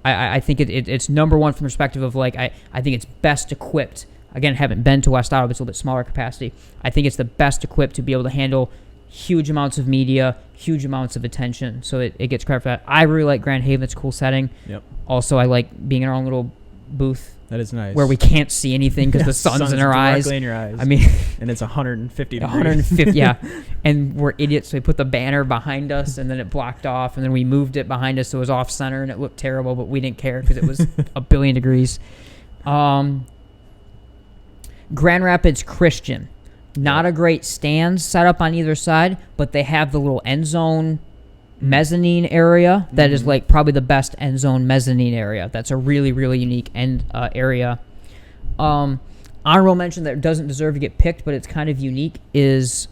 S1: I think it's number one from the perspective of like I think it's best equipped. Again, haven't been to West Ottawa, but it's a little bit smaller capacity. I think it's the best equipped to be able to handle huge amounts of media, huge amounts of attention. So it gets credit for that. I really like Grand Haven. It's a cool setting.
S5: Yep.
S1: Also, I like being in our own little booth.
S5: That is nice.
S1: Where we can't see anything because the sun's in our eyes.
S5: Directly in your eyes.
S1: I mean,
S5: and it's 150 degrees.
S1: 150, yeah. And we're idiots, so we put the banner behind us, and then it blocked off, and then we moved it behind us so it was off center, and it looked terrible, but we didn't care because it was a billion degrees. Grand Rapids Christian. Not a great stand set up on either side, but they have the little end zone mezzanine area that is like probably the best end zone mezzanine area. That's a really, really unique end area. Honorable mention that doesn't deserve to get picked, but it's kind of unique, is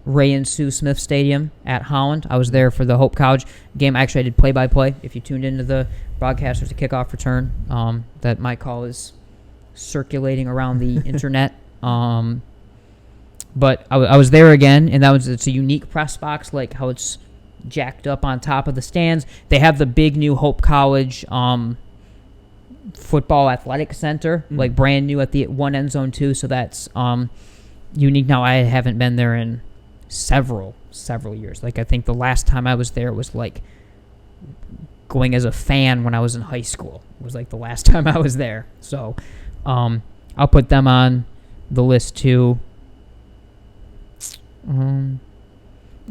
S1: Ray and Sue Smith Stadium at Holland. I was there for the Hope College game. Actually, I did play-by-play. If you tuned into the broadcast, there's a kickoff return that my call is circulating around the internet. But I was there again, and it's a unique press box, like how it's jacked up on top of the stands. They have the big new Hope College football athletic center, like brand new at the one end zone too. So that's unique. Now I haven't been there in several years. Like I think the last time I was there was like going as a fan when I was in high school. It was like the last time I was there. So I'll put them on the list too.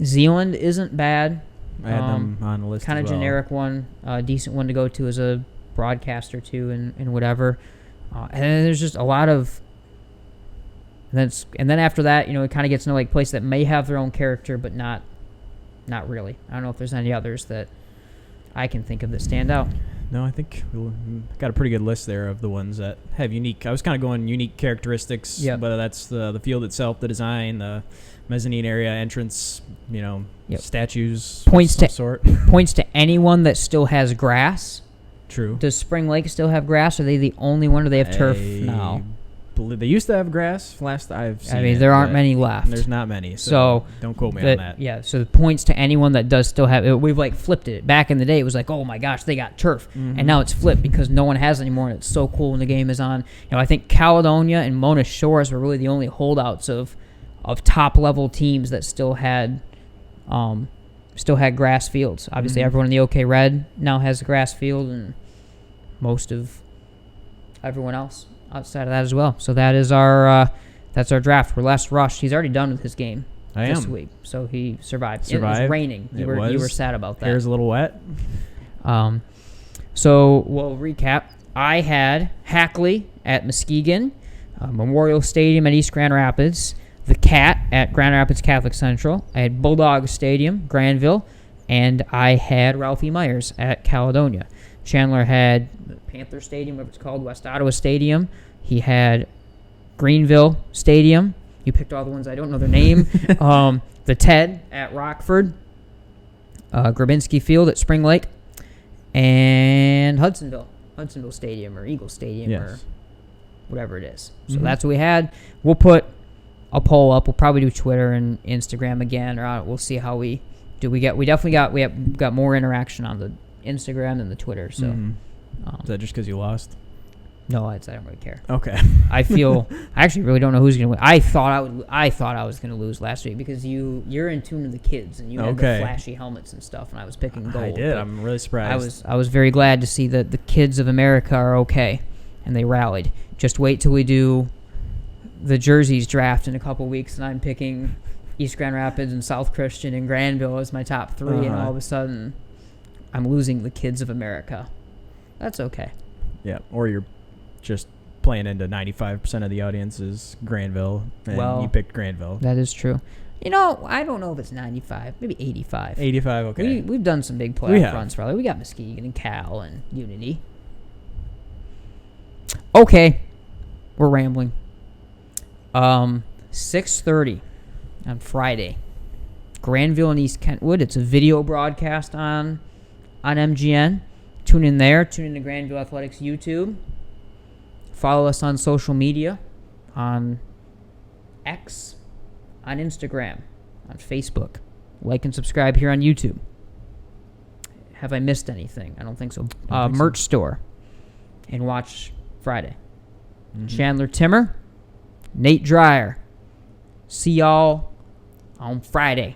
S1: Zealand isn't bad.
S5: I had them on the list.
S1: Kind of
S5: as well.
S1: generic one, decent one to go to as a broadcaster too, and whatever. And then there's just a lot of. And then after that, it kind of gets into like places that may have their own character, but not really. I don't know if there's any others that I can think of that stand out.
S5: No, I think we got a pretty good list there of the ones that have unique. I was kind of going unique characteristics, whether that's the field itself, the design, the mezzanine area, entrance, statues,
S1: points
S5: of some sort.
S1: Points to anyone that still has grass.
S5: True.
S1: Does Spring Lake still have grass? Are they the only one, or do they have turf now?
S5: They used to have grass. Last I've seen.
S1: I mean, there aren't many left.
S5: There's not many, so don't quote me on that.
S1: Yeah, so points to anyone that does still have it. We've like flipped it. Back in the day, it was like, oh my gosh, they got turf, and now it's flipped because no one has it anymore, and it's so cool when the game is on. I think Caledonia and Mona Shores were really the only holdouts of top level teams that still had grass fields. Obviously, everyone in the OK Red now has a grass field, and most of everyone else outside of that as well. So that's our draft. We're less rushed. He's already done with his game this week, so he survived. It was raining. You were sad about that.
S5: Hair's a little wet.
S1: So we'll recap. I had Hackley at Muskegon, Memorial Stadium at East Grand Rapids, the Cat at Grand Rapids Catholic Central. I had Bulldog Stadium, Grandville, and I had Ralphie Myers at Caledonia. Chandler had Panther Stadium, whatever it's called, West Ottawa Stadium. He had Greenville Stadium. You picked all the ones I don't know their name. The Ted at Rockford. Grabinski Field at Spring Lake. And Hudsonville Stadium or Eagle Stadium or whatever it is. So that's what we had. We'll put a poll up. We'll probably do Twitter and Instagram again, or we'll see how we do. We definitely got more interaction on the Instagram than the Twitter. So
S5: is that just because you lost?
S1: No, I don't really care.
S5: Okay.
S1: I actually really don't know who's gonna win. I thought I was gonna lose last week because you're in tune to the kids and you had the flashy helmets and stuff, and I was picking gold.
S5: I did. I'm really surprised.
S1: I was very glad to see that the kids of America are okay, and they rallied. Just wait till we do the jerseys draft in a couple weeks, and I'm picking East Grand Rapids and South Christian and Grandville as my top three, and all of a sudden I'm losing the kids of America. That's okay.
S5: Yeah, or you're just playing into 95% of the audience is Grandville, and you picked Grandville.
S1: That is true. I don't know if it's 95, maybe 85.
S5: 85, okay.
S1: We've done some big playoff runs, probably. We got Muskegon and Cal and Unity. Okay, we're rambling. 6:30 on Friday. Grandville and East Kentwood. It's a video broadcast on MGN. Tune in there. Tune in to Grandville Athletics YouTube. Follow us on social media, on X, on Instagram, on Facebook. Like and subscribe here on YouTube. Have I missed anything? I don't think so. Merch store. And watch Friday. Chandler Timmer, Nate Dreyer. See y'all on Friday.